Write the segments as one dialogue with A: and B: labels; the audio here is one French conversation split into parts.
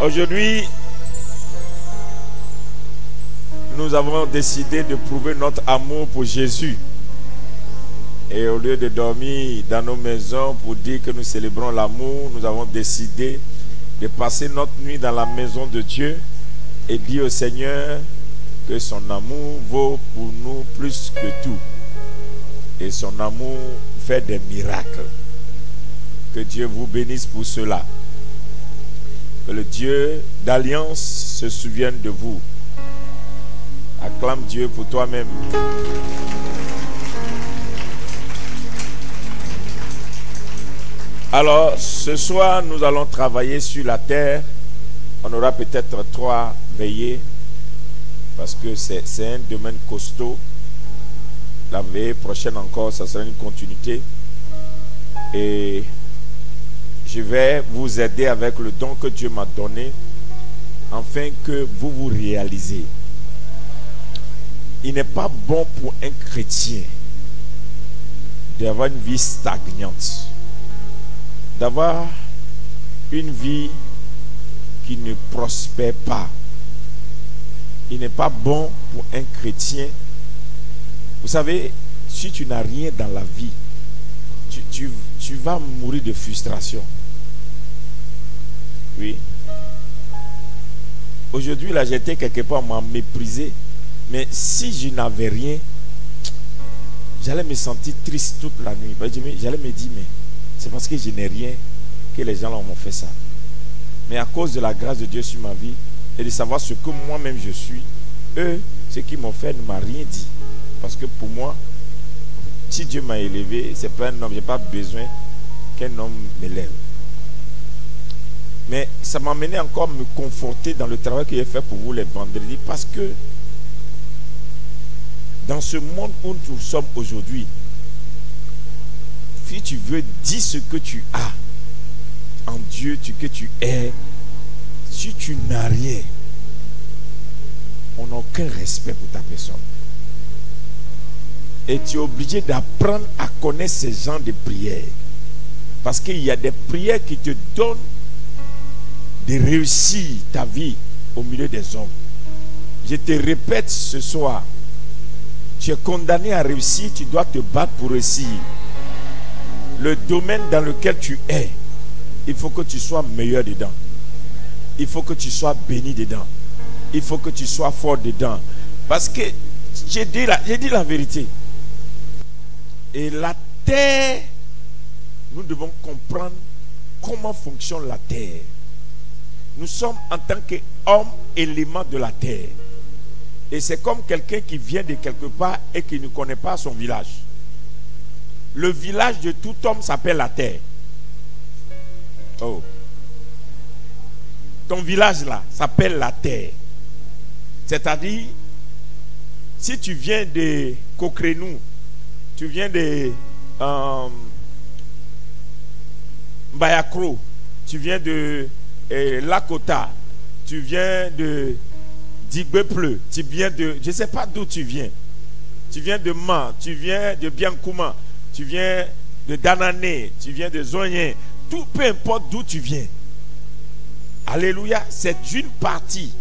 A: Aujourd'hui, nous avons décidé de prouver notre amour pour Jésus. Et au lieu de dormir dans nos maisons pour dire que nous célébrons l'amour, nous avons décidé de passer notre nuit dans la maison de Dieu et dire au Seigneur que son amour vaut pour nous plus que tout. Et son amour fait des miracles. Que Dieu vous bénisse pour cela. Que le Dieu d'alliance se souvienne de vous. Acclame Dieu pour toi-même. Alors, ce soir, nous allons travailler sur la terre. On aura peut-être 3 veillées, parce que c'est un domaine costaud. La veillée prochaine encore, ça sera une continuité. Et je vais vous aider avec le don que Dieu m'a donné, afin que vous vous réalisez. Il n'est pas bon pour un chrétien d'avoir une vie stagnante, d'avoir une vie qui ne prospère pas. Il n'est pas bon pour un chrétien. Vous savez, si tu n'as rien dans la vie, tu vas mourir de frustration. Oui. Aujourd'hui, là, j'étais quelque part, on m'a méprisé. Mais si je n'avais rien, j'allais me sentir triste toute la nuit. J'allais me dire, mais c'est parce que je n'ai rien que les gens là m'ont fait ça. Mais à cause de la grâce de Dieu sur ma vie et de savoir ce que moi-même je suis, eux, ce qu'ils m'ont fait ne m'a rien dit. Parce que pour moi, si Dieu m'a élevé, c'est pas un homme, je n'ai pas besoin qu'un homme m'élève. Mais ça m'a amené encore à me conforter dans le travail que j'ai fait pour vous les vendredis, parce que dans ce monde où nous sommes aujourd'hui, si tu veux dire ce que tu as en Dieu, que tu es, si tu n'as rien, on n'a aucun respect pour ta personne. Et tu es obligé d'apprendre à connaître ces genres de prières. Parce qu'il y a des prières qui te donnent de réussir ta vie au milieu des hommes. Je te répète ce soir, tu es condamné à réussir, tu dois te battre pour réussir. Le domaine dans lequel tu es, il faut que tu sois meilleur dedans. Il faut que tu sois béni dedans. Il faut que tu sois fort dedans. Parce que j'ai dit la vérité. Et la terre, nous devons comprendre comment fonctionne la terre. Nous sommes en tant qu'hommes éléments de la terre. Et c'est comme quelqu'un qui vient de quelque part et qui ne connaît pas son village. Le village de tout homme s'appelle la terre. Oh. Ton village là s'appelle la terre. C'est-à-dire, si tu viens de Cocrenou, tu viens de Bayakro, tu viens de Lakota, tu viens de Digbeple, tu viens de, je ne sais pas d'où tu viens. Tu viens de Man, tu viens de Biancouma, tu viens de Danané, tu viens de Zoyen, tout peu importe d'où tu viens. Alléluia, c'est une partie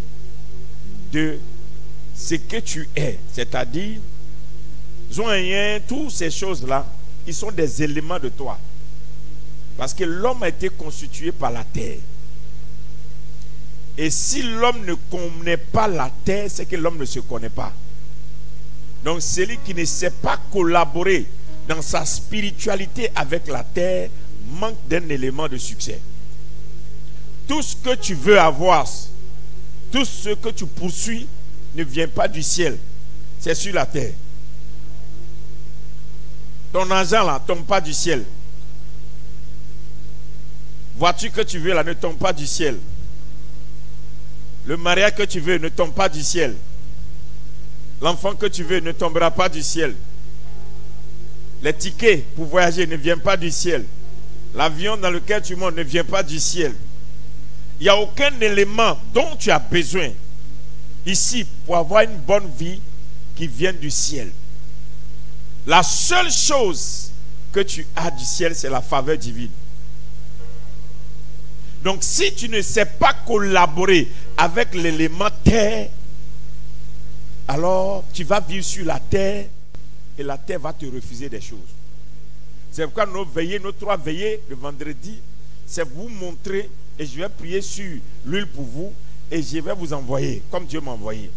A: de ce que tu es. C'est-à-dire, Zoyen, toutes ces choses-là, ils sont des éléments de toi. Parce que l'homme a été constitué par la terre. Et si l'homme ne connaît pas la terre, c'est que l'homme ne se connaît pas. Donc celui qui ne sait pas collaborer dans sa spiritualité avec la terre manque d'un élément de succès. Tout ce que tu veux avoir, tout ce que tu poursuis ne vient pas du ciel, c'est sur la terre. Ton argent là ne tombe pas du ciel. Voiture que tu veux là ne tombe pas du ciel. Le mariage que tu veux ne tombe pas du ciel. L'enfant que tu veux ne tombera pas du ciel. Les tickets pour voyager ne viennent pas du ciel. L'avion dans lequel tu montes ne vient pas du ciel. Il n'y a aucun élément dont tu as besoin ici pour avoir une bonne vie qui vient du ciel. La seule chose que tu as du ciel, c'est la faveur divine. Donc si tu ne sais pas collaborer avec l'élément terre, alors tu vas vivre sur la terre et la terre va te refuser des choses. C'est pourquoi nos 3 veillées le vendredi, c'est vous montrer et je vais prier sur l'huile pour vous et je vais vous envoyer comme Dieu m'a envoyé.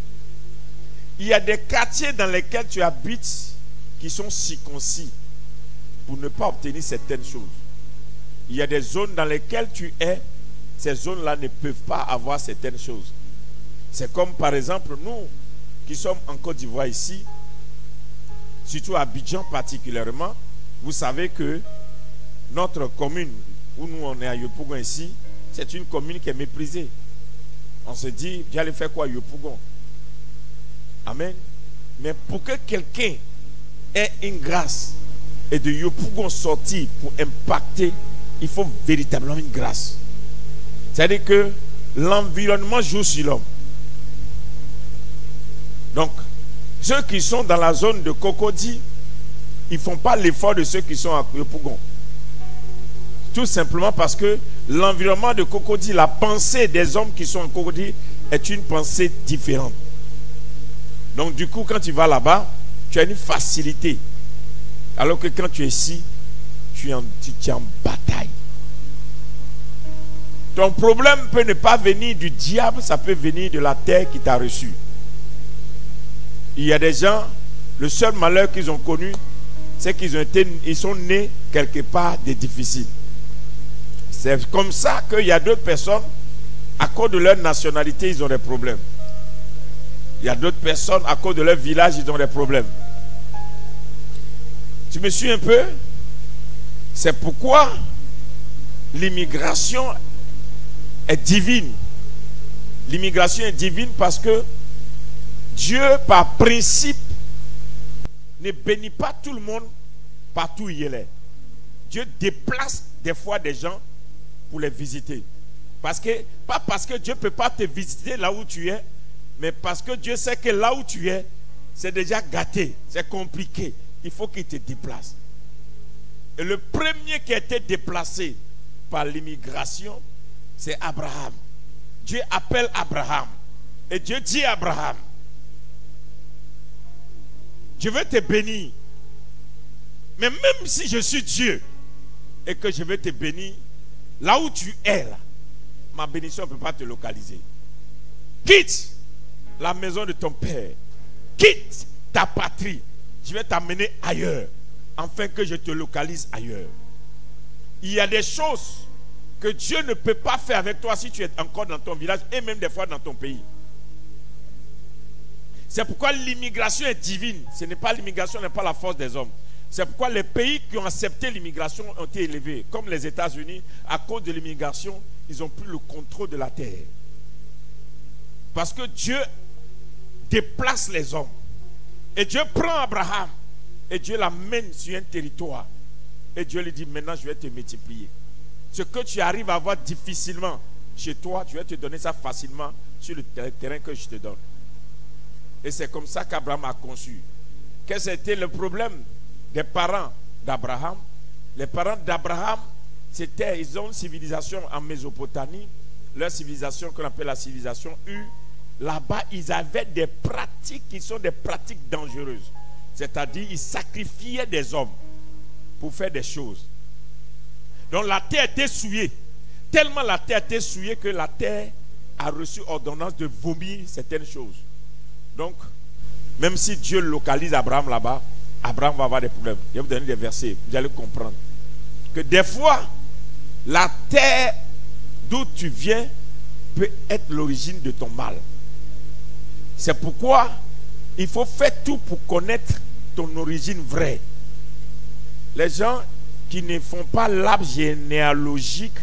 A: Il y a des quartiers dans lesquels tu habites qui sont circoncis pour ne pas obtenir certaines choses. Il y a des zones dans lesquelles tu es, ces zones-là ne peuvent pas avoir certaines choses. C'est comme par exemple nous qui sommes en Côte d'Ivoire ici, surtout à Abidjan particulièrement, vous savez que notre commune, où nous on est à Yopougon ici, c'est une commune qui est méprisée. On se dit, j'allais faire quoi à Yopougon? Amen. Mais pour que quelqu'un ait une grâce et de Yopougon sortir pour impacter, il faut véritablement une grâce. C'est-à-dire que l'environnement joue sur l'homme. Donc, ceux qui sont dans la zone de Cocody, ils ne font pas l'effort de ceux qui sont à Yopougon. Tout simplement parce que l'environnement de Cocody, la pensée des hommes qui sont à Cocody est une pensée différente. Donc du coup, quand tu vas là-bas, tu as une facilité. Alors que quand tu es ici, tu es en bataille. Ton problème peut ne pas venir du diable, ça peut venir de la terre qui t'a reçu. Il y a des gens, le seul malheur qu'ils ont connu, c'est qu'ils sont nés quelque part de difficile. C'est comme ça qu'il y a d'autres personnes, à cause de leur nationalité, ils ont des problèmes. Il y a d'autres personnes, à cause de leur village, ils ont des problèmes. Tu me suis un peu? C'est pourquoi l'immigration est divine. L'immigration est divine parce que Dieu, par principe, ne bénit pas tout le monde partout où il est. Dieu déplace des fois des gens pour les visiter. Pas parce que Dieu ne peut pas te visiter là où tu es, mais parce que Dieu sait que là où tu es, c'est déjà gâté, c'est compliqué. Il faut qu'il te déplace. Et le premier qui a été déplacé par l'immigration, c'est Abraham. Dieu appelle Abraham. Et Dieu dit à Abraham, je veux te bénir. Mais même si je suis Dieu et que je veux te bénir, là où tu es, là, ma bénédiction ne peut pas te localiser. Quitte la maison de ton père. Quitte ta patrie. Je vais t'amener ailleurs, afin que je te localise ailleurs. Il y a des choses que Dieu ne peut pas faire avec toi si tu es encore dans ton village et même des fois dans ton pays. C'est pourquoi l'immigration est divine. Ce n'est pas l'immigration, n'est pas la force des hommes. C'est pourquoi les pays qui ont accepté l'immigration ont été élevés. Comme les États-Unis, à cause de l'immigration, ils ont pris le contrôle de la terre. Parce que Dieu déplace les hommes. Et Dieu prend Abraham et Dieu l'amène sur un territoire. Et Dieu lui dit, maintenant je vais te multiplier. Ce que tu arrives à avoir difficilement chez toi, je vais te donner ça facilement sur le terrain que je te donne. Et c'est comme ça qu'Abraham a conçu. Quel était le problème des parents d'Abraham? Les parents d'Abraham, ils ont une civilisation en Mésopotamie, leur civilisation qu'on appelle la civilisation U. Là-bas, ils avaient des pratiques qui sont des pratiques dangereuses. C'est-à-dire, ils sacrifiaient des hommes pour faire des choses. Donc la terre était souillée. Tellement la terre était souillée que la terre a reçu ordonnance de vomir certaines choses. Donc, même si Dieu localise Abraham là-bas, Abraham va avoir des problèmes. Je vais vous donner des versets, vous allez comprendre. Que des fois, la terre d'où tu viens peut être l'origine de ton mal. C'est pourquoi il faut faire tout pour connaître ton origine vraie. Les gens qui ne font pas l'arbre généalogique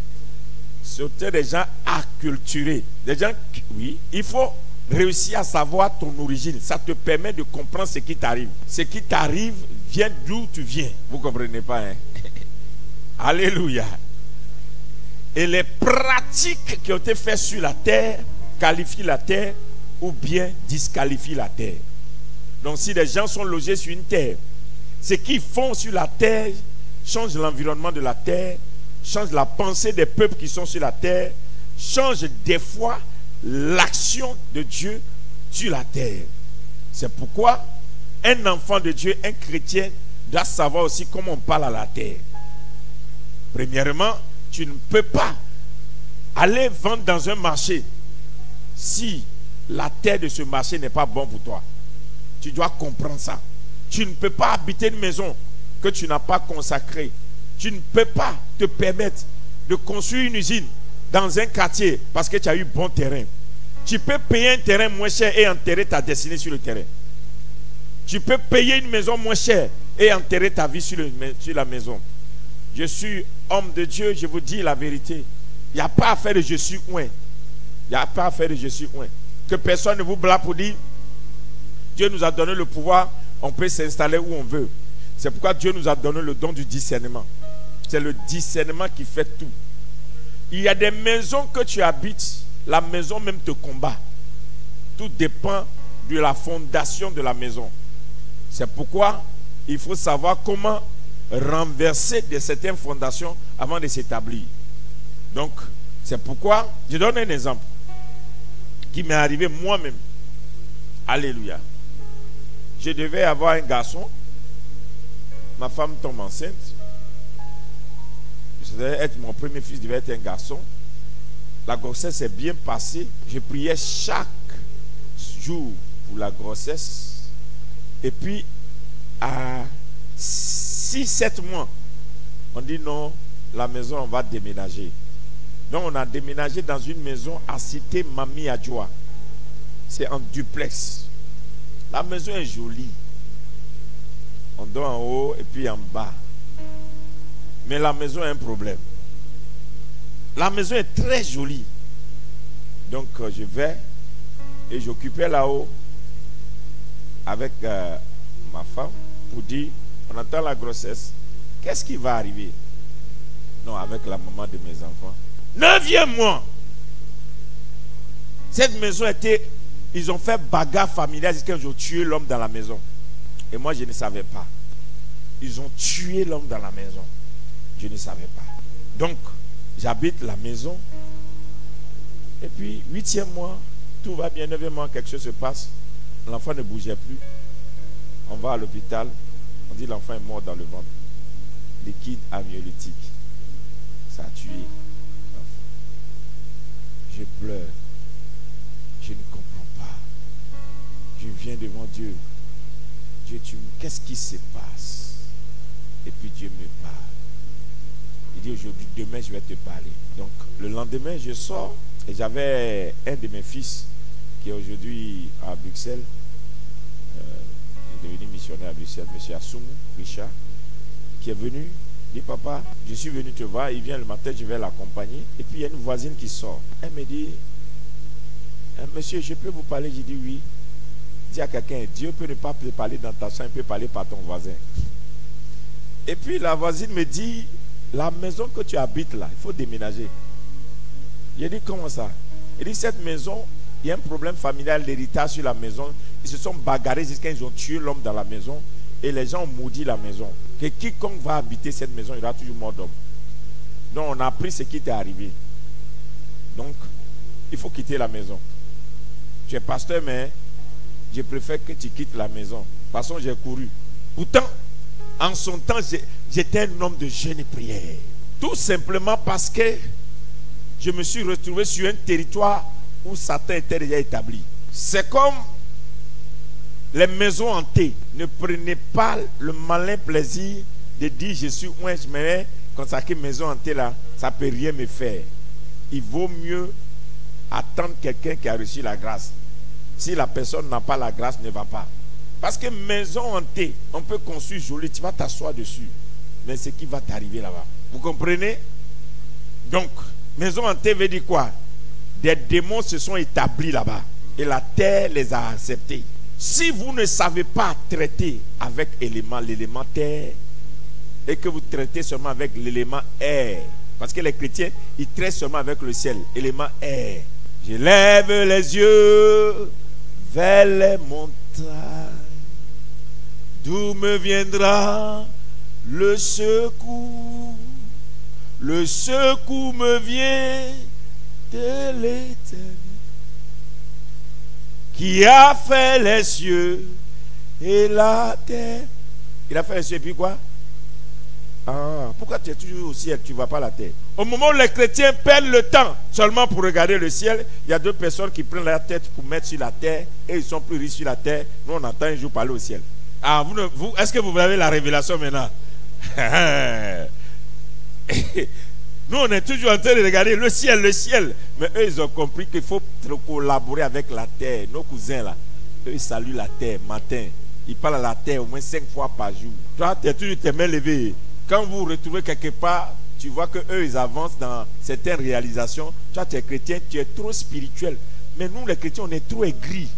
A: sont des gens acculturés. Des gens qui, oui, il faut réussir à savoir ton origine. Ça te permet de comprendre ce qui t'arrive. Ce qui t'arrive vient d'où tu viens. Vous ne comprenez pas, hein? Alléluia. Et les pratiques qui ont été faites sur la terre qualifient la terre ou bien disqualifient la terre. Donc si les gens sont logés sur une terre, ce qu'ils font sur la terre change l'environnement de la terre change la pensée des peuples qui sont sur la terre, change des fois l'action de Dieu sur la terre. C'est pourquoi un enfant de Dieu, un chrétien, doit savoir aussi comment on parle à la terre. Premièrement, tu ne peux pas aller vendre dans un marché si la terre de ce marché n'est pas bonne pour toi. Tu dois comprendre ça. Tu ne peux pas habiter une maison que tu n'as pas consacrée. Tu ne peux pas te permettre de construire une usine dans un quartier parce que tu as eu bon terrain. Tu peux payer un terrain moins cher et enterrer ta destinée sur le terrain. Tu peux payer une maison moins chère et enterrer ta vie sur la maison. Je suis homme de Dieu, je vous dis la vérité. Il n'y a pas à faire de je suis ouin. Il n'y a pas à faire de je suis ouin. Que personne ne vous blague pour dire Dieu nous a donné le pouvoir, on peut s'installer où on veut. C'est pourquoi Dieu nous a donné le don du discernement. C'est le discernement qui fait tout. Il y a des maisons que tu habites, la maison même te combat. Tout dépend de la fondation de la maison. C'est pourquoi il faut savoir comment renverser de certaines fondations avant de s'établir. Donc, c'est pourquoi, je donne un exemple qui m'est arrivé moi-même. Alléluia. Je devais avoir un garçon. Ma femme tombe enceinte. Je devais être mon premier fils, devait être un garçon. La grossesse s'est bien passée. Je priais chaque jour pour la grossesse. Et puis, à 6-7 mois, on dit non, la maison, on va déménager. Donc, on a déménagé dans une maison à Cité Mami Adjoa. C'est en duplex. La maison est jolie. On dort en haut et puis en bas. Mais la maison a un problème. La maison est très jolie. Donc, je vais et j'occupais là-haut avec ma femme pour dire, on attend la grossesse. Qu'est-ce qui va arriver? Non, avec la maman de mes enfants. 9e mois. Cette maison était... Ils ont fait bagarre familiale jusqu'à ce qu'ils ont tué l'homme dans la maison. Et moi, je ne savais pas. Ils ont tué l'homme dans la maison. Je ne savais pas. Donc, j'habite la maison. Et puis, 8e mois, tout va bien. 9e mois, quelque chose se passe. L'enfant ne bougeait plus. On va à l'hôpital. On dit l'enfant est mort dans le ventre. Liquide amniotique. Ça a tué l'enfant. Je pleure. Je ne comprends pas. Je viens devant Dieu. Dieu, qu'est-ce qui se passe? Et puis Dieu me parle. Il dit aujourd'hui, demain je vais te parler. Donc le lendemain, je sors et j'avais un de mes fils qui est aujourd'hui à Bruxelles. Il est devenu missionnaire à Bruxelles, M. Assoumou, Richard, qui est venu. Il dit, papa, je suis venu te voir. Il vient le matin, je vais l'accompagner. Et puis il y a une voisine qui sort. Elle me dit, monsieur, je peux vous parler? J'ai dit oui. Dis à quelqu'un, Dieu peut ne pas te parler dans ta chambre, il peut parler par ton voisin. Et puis la voisine me dit, la maison que tu habites là, il faut déménager. J'ai dit, comment ça? Il dit, cette maison, il y a un problème familial, l'héritage sur la maison. Ils se sont bagarrés jusqu'à ce qu'ils ont tué l'homme dans la maison. Et les gens ont maudit la maison. Que quiconque va habiter cette maison, il y aura toujours mort d'homme. Donc on a appris ce qui t'est arrivé. Donc, il faut quitter la maison. Tu es pasteur, mais je préfère que tu quittes la maison. De toute façon, j'ai couru. Pourtant, en son temps, j'étais un homme de jeûne et prière. Tout simplement parce que je me suis retrouvé sur un territoire où Satan était déjà établi. C'est comme les maisons hantées. Ne prenez pas le malin plaisir de dire je suis ouin, je me consacrer maison hantée là, ça ne peut rien me faire. Il vaut mieux attendre quelqu'un qui a reçu la grâce. Si la personne n'a pas la grâce, ne va pas. Parce que maison hantée, on peut construire joli, tu vas t'asseoir dessus. Mais ce qui va t'arriver là-bas. Vous comprenez? Donc, maison hantée veut dire quoi? Des démons se sont établis là-bas. Et la terre les a acceptés. Si vous ne savez pas traiter avec l'élément terre, et que vous traitez seulement avec l'élément air, parce que les chrétiens, ils traitent seulement avec le ciel, élément air. Je lève les yeux vers les montagnes, d'où me viendra le secours? Le secours me vient de l'Éternel, qui a fait les cieux et la terre. Il a fait les cieux et puis quoi? Ah, pourquoi tu es toujours au ciel, tu ne vois pas la terre? Au moment où les chrétiens perdent le temps seulement pour regarder le ciel, il y a deux personnes qui prennent leur tête pour mettre sur la terre et ils sont plus riches sur la terre. Nous, on entend un jour parler au ciel. Ah, est-ce que vous avez la révélation maintenant? Nous, on est toujours en train de regarder le ciel, le ciel. Mais eux, ils ont compris qu'il faut collaborer avec la terre. Nos cousins, là, eux, ils saluent la terre matin. Ils parlent à la terre au moins 5 fois par jour. Toi, tu es toujours tes mains levées. Quand vous vous retrouvez quelque part, tu vois qu'eux, ils avancent dans certaines réalisations. Toi, tu es chrétien, tu es trop spirituel. Mais nous, les chrétiens, on est trop aigris.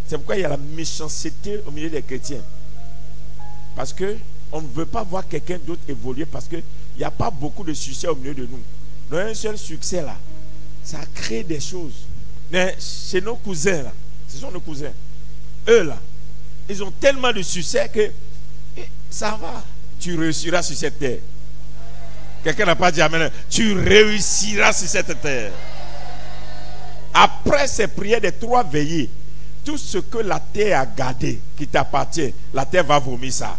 A: C'est pourquoi il y a la méchanceté au milieu des chrétiens. Parce qu'on ne veut pas voir quelqu'un d'autre évoluer parce qu'il n'y a pas beaucoup de succès au milieu de nous. Donc un seul succès là, ça crée des choses. Mais chez nos cousins là, ce sont nos cousins. Eux là, ils ont tellement de succès que ça va. Tu réussiras sur cette terre. Quelqu'un n'a pas dit amen. Tu réussiras sur cette terre. Après ces prières des 3 veillées, tout ce que la terre a gardé qui t'appartient, la terre va vomir ça.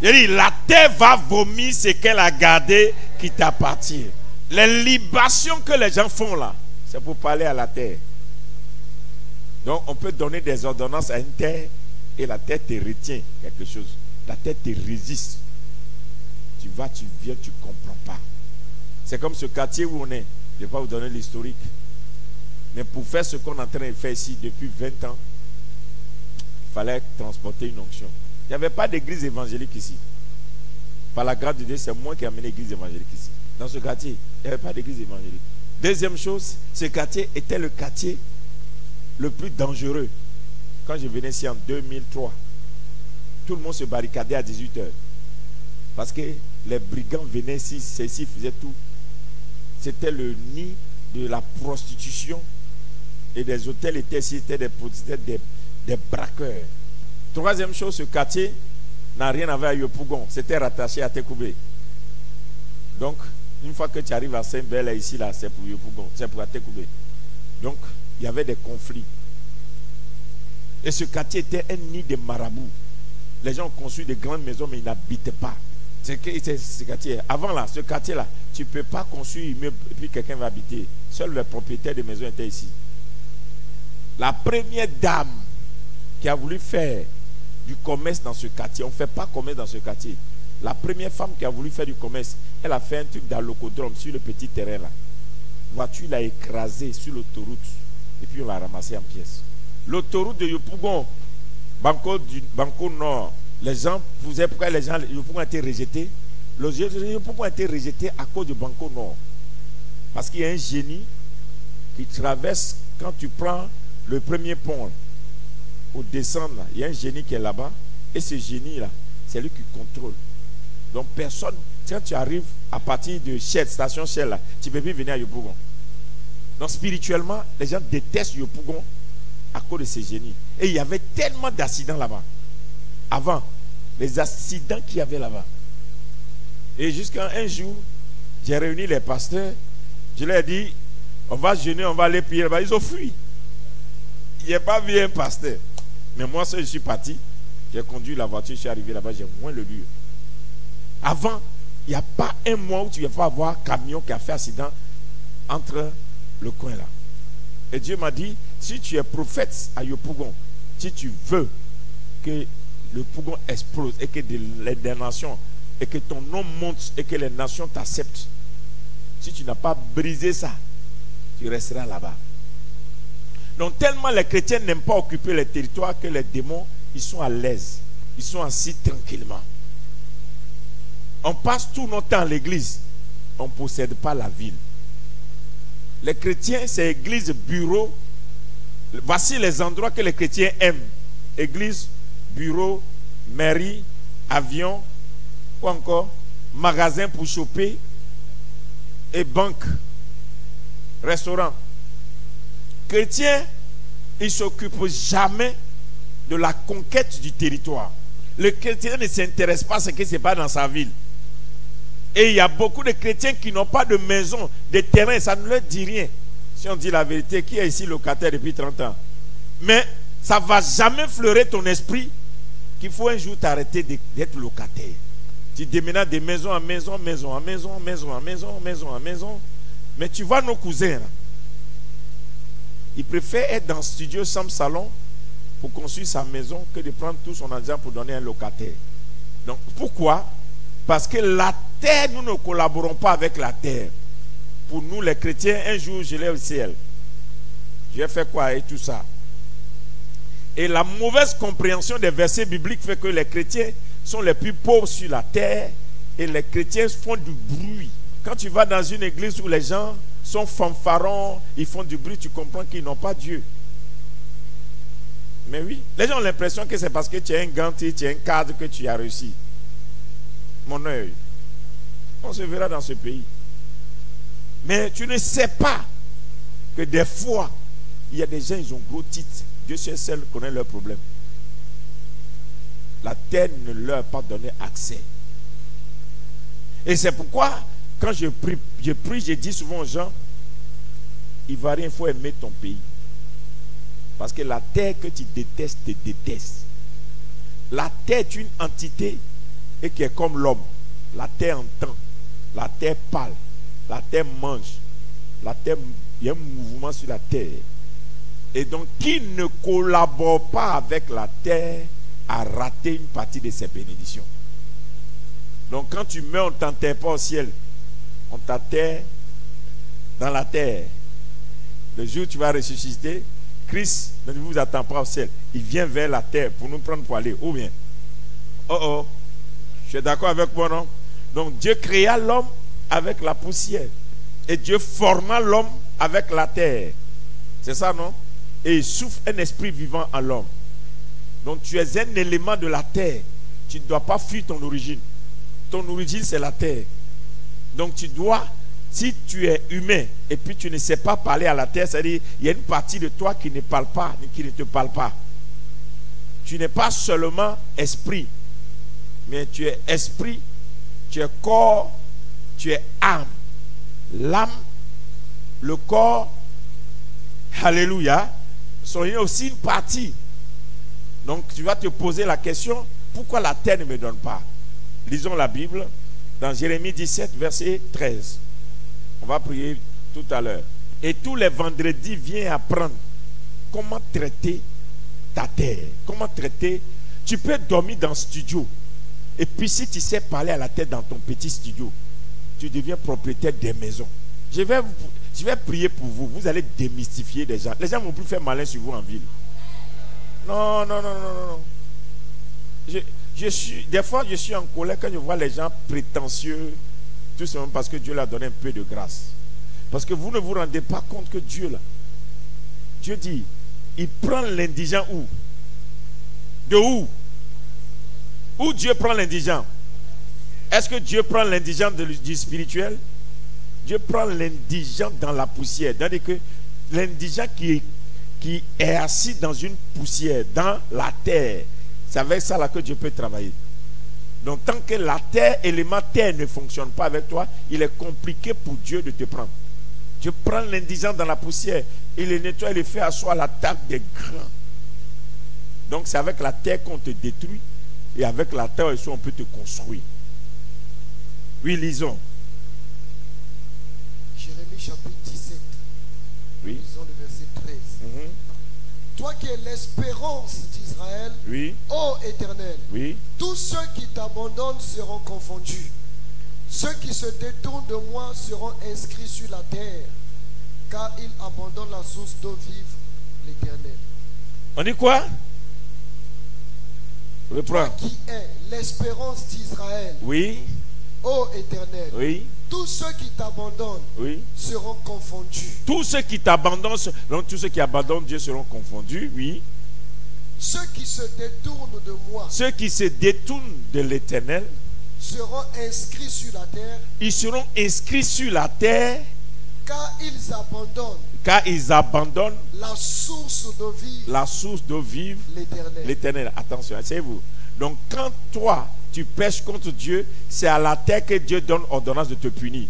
A: Il dit, la terre va vomir ce qu'elle a gardé qui t'appartient. Les libations que les gens font là, c'est pour parler à la terre. Donc on peut donner des ordonnances à une terre et la terre te retient quelque chose. La terre te résiste. Tu vas, tu viens, tu ne comprends pas. C'est comme ce quartier où on est. Je ne vais pas vous donner l'historique. Mais pour faire ce qu'on est en train de faire ici depuis 20 ans, il fallait transporter une onction. Il n'y avait pas d'église évangélique ici. Par la grâce de Dieu, c'est moi qui ai amené l'église évangélique ici. Dans ce quartier, il n'y avait pas d'église évangélique. Deuxième chose, ce quartier était le quartier le plus dangereux. Quand je venais ici en 2003, tout le monde se barricadait à 18h. Parce que les brigands venaient ici, ceux-ci faisaient tout. C'était le nid de la prostitution. Et des hôtels étaient ici, c'était des braqueurs. Troisième chose, ce quartier n'a rien à voir avec Yopougon. C'était rattaché à Tékoubé. Donc, une fois que tu arrives à Saint-Bel, ici, là, c'est pour Yopougon, c'est pour Tékoubé. Donc, il y avait des conflits. Et ce quartier était un nid de marabouts. Les gens ont construit de grandes maisons, mais ils n'habitaient pas. Ce quartier. Avant là, ce quartier-là, tu ne peux pas construire un immeuble et puis quelqu'un va habiter. Seuls les propriétaires des maisons étaient ici. La première dame qui a voulu faire du commerce dans ce quartier, on ne fait pas commerce dans ce quartier. La première femme qui a voulu faire du commerce, elle a fait un truc dans l'ocodrome, sur le petit terrain là. La voiture l'a écrasée sur l'autoroute et puis on l'a ramassée en pièces. L'autoroute de Yopougon, Banco Nord, les gens posaient pourquoi les gens Yopougon a été rejeté. Le Yopougon a été rejeté à cause de Banco Nord. Parce qu'il y a un génie qui traverse quand tu prends le premier pont. Au descendre, là, il y a un génie qui est là-bas. Et ce génie-là, c'est lui qui contrôle. Donc personne, quand tu arrives à partir de Shell, station Shell, là, tu ne peux plus venir à Yopougon. Donc spirituellement, les gens détestent Yopougon à cause de ces génies. Et il y avait tellement d'accidents là-bas. Avant, les accidents qu'il y avait là-bas. Et jusqu'à un jour, j'ai réuni les pasteurs. Je leur ai dit, on va jeûner, on va aller prier là-bas. Ils ont fui. Il n'y a pas vu un pasteur. Mais moi, je suis parti. J'ai conduit la voiture, je suis arrivé là-bas, j'ai moins le lieu. Avant, il n'y a pas un mois où tu ne vas pas avoir un camion qui a fait accident entre le coin là. Et Dieu m'a dit, si tu es prophète à Yopougon, si tu veux que le Pougon explose et que des nations, et que ton nom monte et que les nations t'acceptent, si tu n'as pas brisé ça, tu resteras là-bas. Donc tellement les chrétiens n'aiment pas occuper les territoires que les démons, ils sont à l'aise. Ils sont assis tranquillement. On passe tout notre temps à l'église. On ne possède pas la ville. Les chrétiens, c'est église, bureau. Voici les endroits que les chrétiens aiment. Église, bureau, mairie, avion, ou encore magasin pour choper et banque, restaurant. Chrétiens, ils ne s'occupent jamais de la conquête du territoire. Le chrétien ne s'intéresse pas à ce qui se passe dans sa ville. Et il y a beaucoup de chrétiens qui n'ont pas de maison, de terrain, ça ne leur dit rien. Si on dit la vérité, qui est ici locataire depuis 30 ans? Mais ça ne va jamais fleurir ton esprit qu'il faut un jour t'arrêter d'être locataire. Tu déménages de maison en maison, maison en maison, maison en maison, maison en maison. Mais tu vois nos cousins là. Ils préfèrent être dans le studio sans salon pour construire sa maison que de prendre tout son argent pour donner un locataire. Donc pourquoi? Parce que la terre, nous ne collaborons pas avec la terre. Pour nous les chrétiens, un jour je l'ai au ciel. Je vais faire quoi et tout ça? Et la mauvaise compréhension des versets bibliques fait que les chrétiens sont les plus pauvres sur la terre et les chrétiens font du bruit. Quand tu vas dans une église où les gens sont fanfarons, ils font du bruit, tu comprends qu'ils n'ont pas Dieu. Mais oui, les gens ont l'impression que c'est parce que tu es un gantier, tu es un cadre que tu as réussi. Mon œil, on se verra dans ce pays. Mais tu ne sais pas que des fois, il y a des gens, ils ont gros titres. Dieu seul connaît leurs problèmes. La terre ne leur a pas donné accès. Et c'est pourquoi, quand je prie, je dis souvent aux gens, Ivoirien, il faut aimer ton pays. Parce que la terre que tu détestes, te déteste. La terre est une entité et qui est comme l'homme. La terre entend. La terre parle. La terre mange. La terre, il y a un mouvement sur la terre. Et donc, qui ne collabore pas avec la terre a raté une partie de ses bénédictions. Donc, quand tu meurs, on ne t'enterre pas au ciel. On t'enterre dans la terre. Le jour où tu vas ressusciter, Christ ne vous attend pas au ciel. Il vient vers la terre pour nous prendre pour aller. Ou bien, je suis d'accord avec moi, non? Donc, Dieu créa l'homme avec la poussière. Et Dieu forma l'homme avec la terre. C'est ça, non? Et il souffle un esprit vivant en l'homme. Donc tu es un élément de la terre. Tu ne dois pas fuir ton origine. Ton origine, c'est la terre. Donc tu dois, si tu es humain et puis tu ne sais pas parler à la terre, c'est-à-dire il y a une partie de toi qui ne parle pas, qui ne te parle pas. Tu n'es pas seulement esprit, mais tu es esprit, tu es corps, tu es âme. L'âme, le corps, alléluia, sont aussi une partie. Donc tu vas te poser la question, pourquoi la terre ne me donne pas? Lisons la Bible dans Jérémie 17, verset 13. On va prier tout à l'heure. Et tous les vendredis, viens apprendre comment traiter ta terre. Comment traiter. Tu peux dormir dans le studio. Et puis si tu sais parler à la terre dans ton petit studio, tu deviens propriétaire des maisons. Je vais prier pour vous. Vous allez démystifier les gens. Les gens ne vont plus faire malin sur vous en ville. Non. Des fois, je suis en colère quand je vois les gens prétentieux, tout simplement parce que Dieu leur a donné un peu de grâce. Parce que vous ne vous rendez pas compte que Dieu, là, Dieu dit, il prend l'indigent où? De où? Où Dieu prend l'indigent? Est-ce que Dieu prend l'indigent du spirituel? Dieu prend l'indigent dans la poussière. C'est-à-dire que l'indigent qui est assis dans une poussière, dans la terre, c'est avec ça là que Dieu peut travailler. Donc tant que la terre, élément terre ne fonctionne pas avec toi, il est compliqué pour Dieu de te prendre. Dieu prend l'indigent dans la poussière, il le nettoie, il le fait asseoir à la table des grands. Donc c'est avec la terre qu'on te détruit et avec la terre aussi on peut te construire. Oui, lisons.
B: Jérémie chapitre 17.
A: Oui.
B: Lisons le verset 13. Toi qui es l'espérance d'Israël,
A: Oui.
B: ô Éternel,
A: Oui.
B: tous ceux qui t'abandonnent seront confondus. Ceux qui se détournent de moi seront inscrits sur la terre, car ils abandonnent la source d'eau vive, l'Éternel.
A: On dit quoi? Reprends.
B: Toi qui es l'espérance d'Israël,
A: Oui.
B: ô Éternel,
A: Oui.
B: tous ceux qui t'abandonnent
A: Oui.
B: seront confondus.
A: Tous ceux qui t'abandonnent, donc tous ceux qui abandonnent Dieu seront confondus. Oui.
B: Ceux qui se détournent de moi
A: Ceux qui se détournent de l'Éternel,
B: seront inscrits sur la terre,
A: ils seront inscrits sur la terre,
B: car ils abandonnent la source d'eau vive,
A: la source d'eau vive,
B: l'Éternel.
A: l'Éternel. Attention, asseyez-vous. Donc quand toi, tu pèches contre Dieu, c'est à la terre que Dieu donne ordonnance de te punir.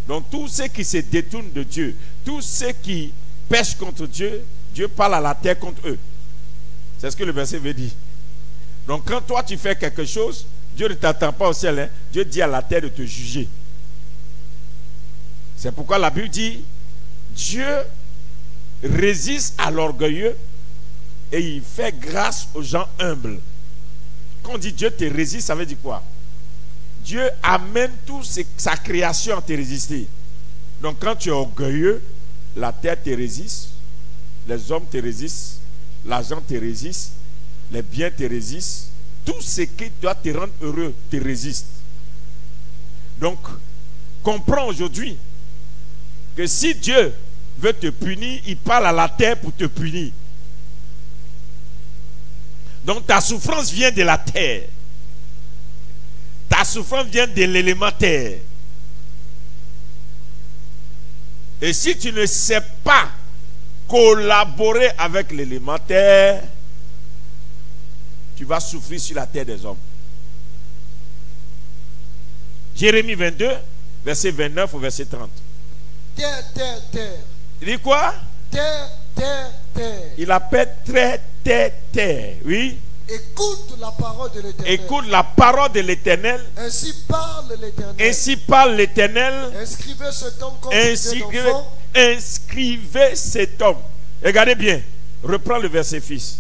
A: Donc tous ceux qui se détournent de Dieu, tous ceux qui pêchent contre Dieu, Dieu parle à la terre contre eux. C'est ce que le verset veut dire. Donc quand toi tu fais quelque chose, Dieu ne t'attend pas au ciel, hein. Dieu dit à la terre de te juger. C'est pourquoi la Bible dit, Dieu résiste à l'orgueilleux et il fait grâce aux gens humbles. Quand on dit Dieu te résiste, ça veut dire quoi? Dieu amène toute sa création à te résister. Donc quand tu es orgueilleux, la terre te résiste, les hommes te résistent, l'argent te résiste, les biens te résistent, tout ce qui doit te rendre heureux te résiste. Donc, comprends aujourd'hui que si Dieu veut te punir, il parle à la terre pour te punir. Donc ta souffrance vient de la terre. Ta souffrance vient de l'élément terre. Et si tu ne sais pas collaborer avec l'élément terre, tu vas souffrir sur la terre des hommes. Jérémie 22, verset 29 au verset 30.
B: Terre, terre, terre.
A: Il dit quoi?
B: Terre, terre, terre.
A: Il appelle terre, terre, terre. Oui.
B: Écoute la parole de l'Éternel.
A: Écoute la parole de l'Éternel.
B: Ainsi parle l'Éternel.
A: Ainsi parle l'Éternel.
B: Inscrivez cet homme comme d'enfant.
A: Inscrivez cet homme. Regardez bien. Reprends le verset fils.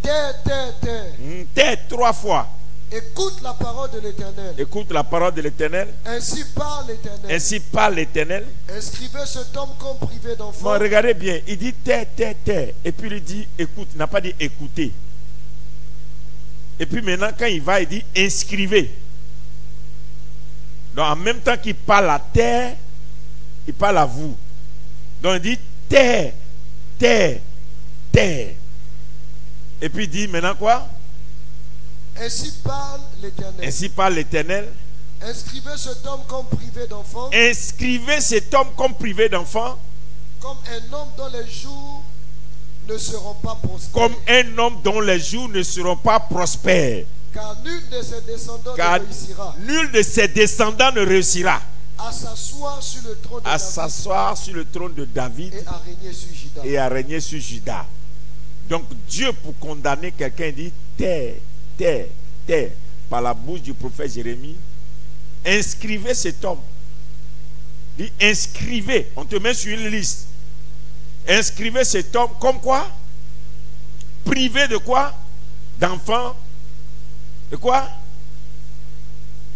B: Terre, terre, terre.
A: Terre 3 fois.
B: Écoute la parole de l'Éternel.
A: Écoute la parole de l'Éternel.
B: Ainsi parle l'Éternel.
A: Ainsi parle l'Éternel.
B: Inscrivez cet homme comme privé d'enfant.
A: Bon, regardez bien. Il dit terre, terre, terre. Et puis il dit écoute. Il n'a pas dit écoutez. Et puis maintenant, quand il va, il dit inscrivez. Donc en même temps qu'il parle à terre, il parle à vous. Donc il dit terre, terre, terre. Et puis il dit maintenant quoi?
B: Ainsi parle l'Éternel.
A: Ainsi parle l'Éternel.
B: Inscrivez cet homme comme privé d'enfant.
A: Inscrivez cet homme comme privé d'enfant.
B: Comme un homme dont les jours ne seront pas prospères.
A: Comme un homme dont les jours ne seront pas prospères.
B: Car nul de ses descendants ne réussira.
A: Nul de ses descendants ne réussira.
B: À s'asseoir sur le trône de
A: à
B: David.
A: S'asseoir sur le trône de David.
B: Et à régner sur Juda.
A: Et à régner sur Juda. Donc Dieu, pour condamner quelqu'un, dit terre, terre, terre, par la bouche du prophète Jérémie. Inscrivez cet homme. Il dit inscrivez. On te met sur une liste. Inscrivez cet homme comme quoi? Privé de quoi? D'enfants. De quoi?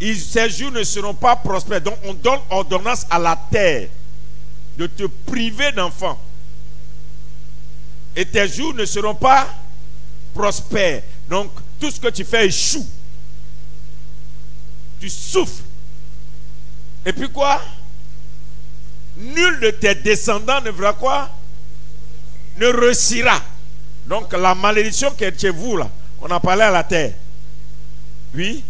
A: Ces jours ne seront pas prospères. Donc on donne ordonnance à la terre de te priver d'enfants. Et tes jours ne seront pas prospères. Donc tout ce que tu fais échoue. Tu souffres. Et puis quoi? Nul de tes descendants ne verra quoi? Ne réussira. Donc la malédiction qui est chez vous là, on a parlé à la terre. Oui.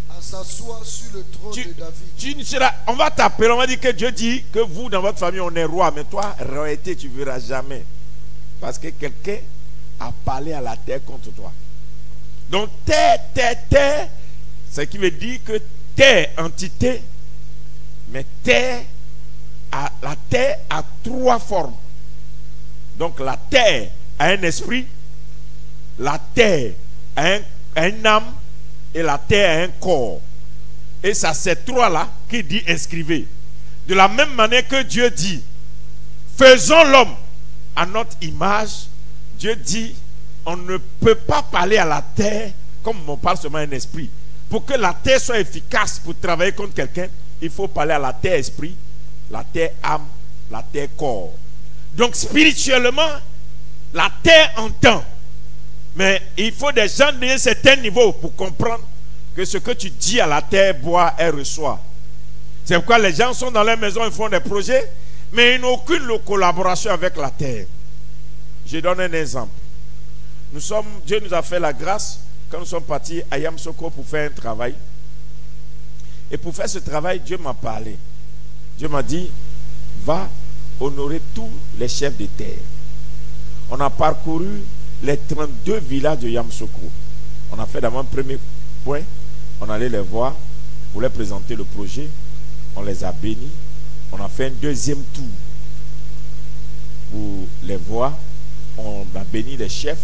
B: À s'asseoir sur le trône de David.
A: On va t'appeler, on va dire que Dieu dit que vous dans votre famille on est roi, mais toi, royauté, tu ne verras jamais. Parce que quelqu'un a parlé à la terre contre toi. Donc terre, terre, terre, ce qui veut dire que terre, entité, mais terre, la terre a 3 formes. Donc la terre a un esprit, la terre a une âme et la terre a un corps. Et ça c'est 3 là qui dit inscrivez. De la même manière que Dieu dit faisons l'homme à notre image, Dieu dit on ne peut pas parler à la terre comme on parle seulement un esprit. Pour que la terre soit efficace pour travailler contre quelqu'un, il faut parler à la terre esprit, la terre âme, la terre corps. Donc spirituellement, la terre entend. Mais il faut des gens d'un certain niveau pour comprendre que ce que tu dis à la terre boit, elle reçoit. C'est pourquoi les gens sont dans leur maison, ils font des projets, mais ils n'ont aucune collaboration avec la terre. Je donne un exemple. Dieu nous a fait la grâce quand nous sommes partis à Yamsoko pour faire un travail. Et pour faire ce travail, Dieu m'a parlé. Dieu m'a dit, va honorer tous les chefs de terre. On a parcouru les 32 villages de Yamsoko. On a fait d'abord un premier point. On allait les voir pour leur présenter le projet. On les a bénis. On a fait un deuxième tour pour les voir. On a béni les chefs.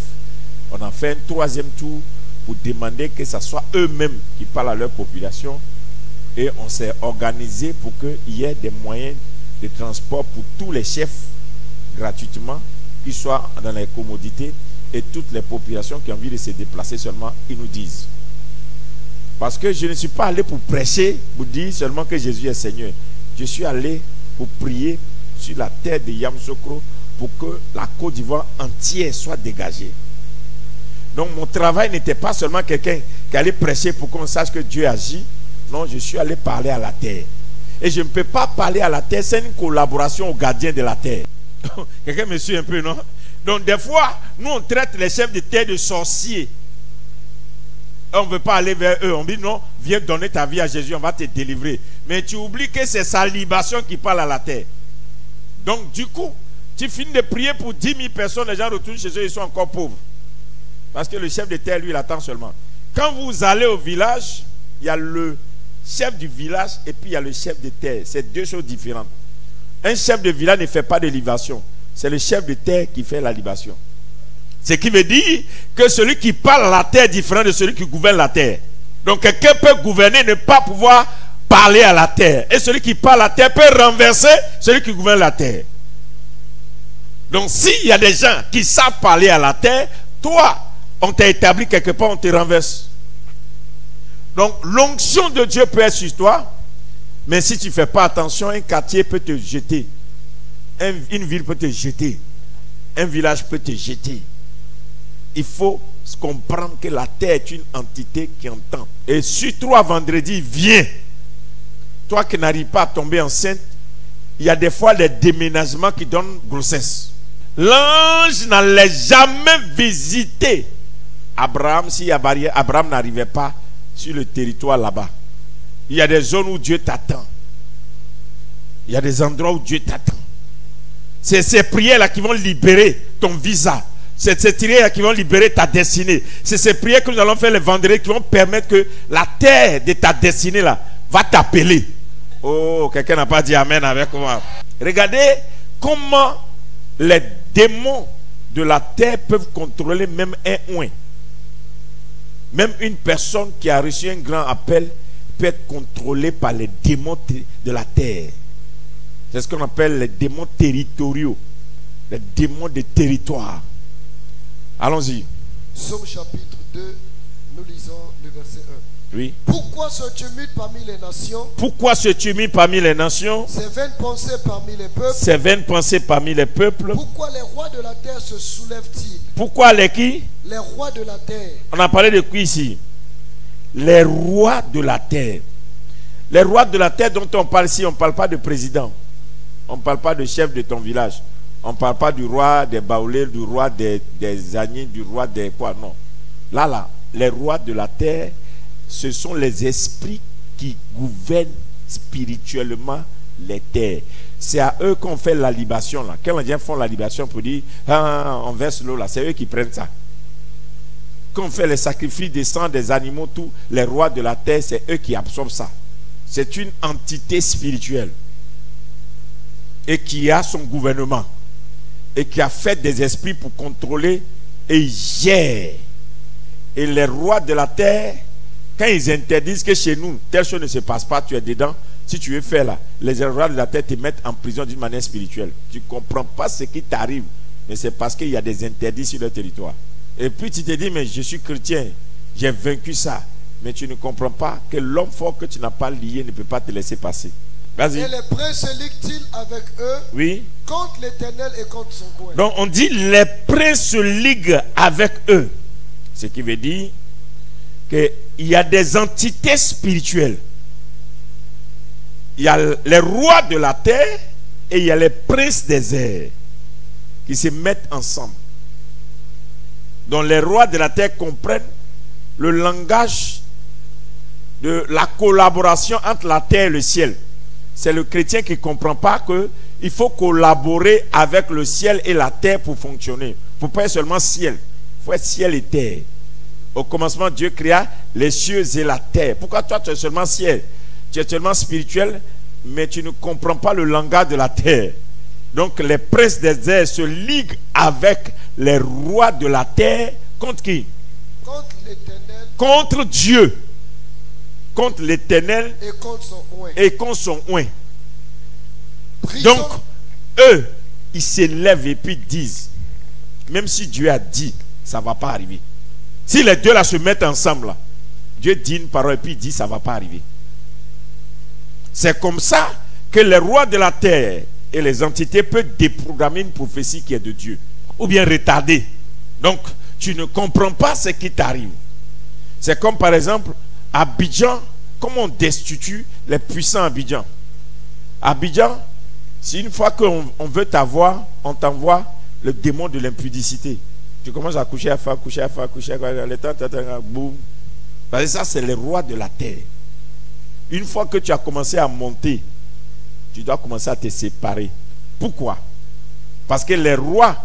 A: On a fait un troisième tour pour demander que ce soit eux-mêmes qui parlent à leur population. Et on s'est organisé pour qu'il y ait des moyens de transport pour tous les chefs gratuitement, qu'ils soient dans les commodités, et toutes les populations qui ont envie de se déplacer seulement, ils nous disent. Parce que je ne suis pas allé pour prêcher, pour dire seulement que Jésus est Seigneur. Je suis allé pour prier sur la terre de Yamoussoukro pour que la Côte d'Ivoire entière soit dégagée. Donc mon travail n'était pas seulement quelqu'un qui allait prêcher pour qu'on sache que Dieu agit. Non, je suis allé parler à la terre. Et je ne peux pas parler à la terre sans une collaboration aux gardiens de la terre. Quelqu'un me suit un peu, non? Donc des fois, nous on traite les chefs de terre de sorciers. On ne veut pas aller vers eux. On dit non, viens donner ta vie à Jésus, on va te délivrer. Mais tu oublies que c'est sa libation qui parle à la terre. Donc du coup, tu finis de prier pour 10 000 personnes, les gens retournent chez eux, ils sont encore pauvres. Parce que le chef de terre, lui, il attend seulement. Quand vous allez au village, il y a le chef du village et puis il y a le chef de terre. C'est deux choses différentes. Un chef de village ne fait pas de libation. C'est le chef de terre qui fait la libation. Ce qui veut dire que celui qui parle à la terre est différent de celui qui gouverne la terre. Donc quelqu'un peut gouverner et ne pas pouvoir parler à la terre. Et celui qui parle à la terre peut renverser celui qui gouverne la terre. Donc s'il y a des gens qui savent parler à la terre, toi, on t'a établi quelque part, on te renverse. Donc l'onction de Dieu peut être sur toi, mais si tu ne fais pas attention, un quartier peut te jeter. Une ville peut te jeter. Un village peut te jeter. Il faut comprendre que la terre est une entité qui entend. Et sur toi, vendredi, viens. Toi qui n'arrives pas à tomber enceinte, il y a des fois des déménagements qui donnent grossesse. L'ange n'allait jamais visiter Abraham si Abraham n'arrivait pas sur le territoire là-bas. Il y a des zones où Dieu t'attend. Il y a des endroits où Dieu t'attend. C'est ces prières-là qui vont libérer ton visa. C'est ces prières qui vont libérer ta destinée. C'est ces prières que nous allons faire le vendredi qui vont permettre que la terre de ta destinée là va t'appeler. Oh, quelqu'un n'a pas dit amen avec moi. Regardez comment les démons de la terre peuvent contrôler même un oin. Même une personne qui a reçu un grand appel peut être contrôlée par les démons de la terre. C'est ce qu'on appelle les démons territoriaux. Les démons de territoire. Allons-y.
B: Psaume chapitre 2, nous lisons le verset 1.
A: Oui.
B: Pourquoi ce tumulte parmi les nations?
A: Pourquoi ce tumulte parmi les nations?
B: Ces vaines pensées parmi les peuples?
A: Ces vaines pensées parmi les peuples?
B: Pourquoi les rois de la terre se soulèvent-ils?
A: Pourquoi les qui?
B: Les rois de la terre.
A: On a parlé de qui ici? Les rois de la terre. Les rois de la terre dont on parle ici, on ne parle pas de président. On ne parle pas de chef de ton village. On ne parle pas du roi des Baoulés, du roi des Agnis, du roi des quoi. Non. Là, les rois de la terre, ce sont les esprits qui gouvernent spirituellement les terres. C'est à eux qu'on fait la libation. Là. Quand les gens font la libation pour dire, on verse l'eau là, c'est eux qui prennent ça. Quand on fait les sacrifices des sangs des animaux, tous les rois de la terre, c'est eux qui absorbent ça. C'est une entité spirituelle. Et qui a son gouvernement. Et qui a fait des esprits pour contrôler et gère. Et les rois de la terre, quand ils interdisent que chez nous, telle chose ne se passe pas, tu es dedans. Si tu veux faire là, les rois de la terre te mettent en prison d'une manière spirituelle. Tu ne comprends pas ce qui t'arrive. Mais c'est parce qu'il y a des interdits sur le territoire. Et puis tu te dis, mais je suis chrétien, j'ai vaincu ça. Mais tu ne comprends pas que l'homme fort que tu n'as pas lié ne peut pas te laisser passer. Vas-y.
B: Et les princes se liguent-ils avec eux?
A: Oui.
B: Contre l'Éternel et contre son coin.
A: Donc on dit les princes se liguent avec eux. Ce qui veut dire qu'il y a des entités spirituelles. Il y a les rois de la terre et il y a les princes des airs qui se mettent ensemble. Donc les rois de la terre comprennent le langage de la collaboration entre la terre et le ciel. C'est le chrétien qui ne comprend pas qu'il faut collaborer avec le ciel et la terre pour fonctionner. Il ne faut pas être seulement ciel. Il faut être ciel et terre. Au commencement, Dieu créa les cieux et la terre. Pourquoi toi, tu es seulement ciel? Tu es seulement spirituel, mais tu ne comprends pas le langage de la terre. Donc, les princes des airs se liguent avec les rois de la terre. Contre qui?
B: Contre l'Éternel.
A: Contre Dieu. Contre l'Éternel
B: et contre son oint.
A: Et contre son oint.
B: Brisons.
A: Donc, eux, ils s'élèvent et puis disent, même si Dieu a dit, ça ne va pas arriver. Si les deux là se mettent ensemble, là, Dieu dit une parole et puis il dit, ça ne va pas arriver. C'est comme ça que les rois de la terre et les entités peuvent déprogrammer une prophétie qui est de Dieu. Ou bien retarder. Donc, tu ne comprends pas ce qui t'arrive. C'est comme par exemple, Abidjan, comment on destitue les puissants Abidjan. Abidjan, si une fois qu'on veut t'avoir, on t'envoie le démon de l'impudicité. Tu commences à coucher à faire, le temps, boum. Parce que ça, c'est les rois de la terre. Une fois que tu as commencé à monter, tu dois commencer à te séparer. Pourquoi? Parce que les rois,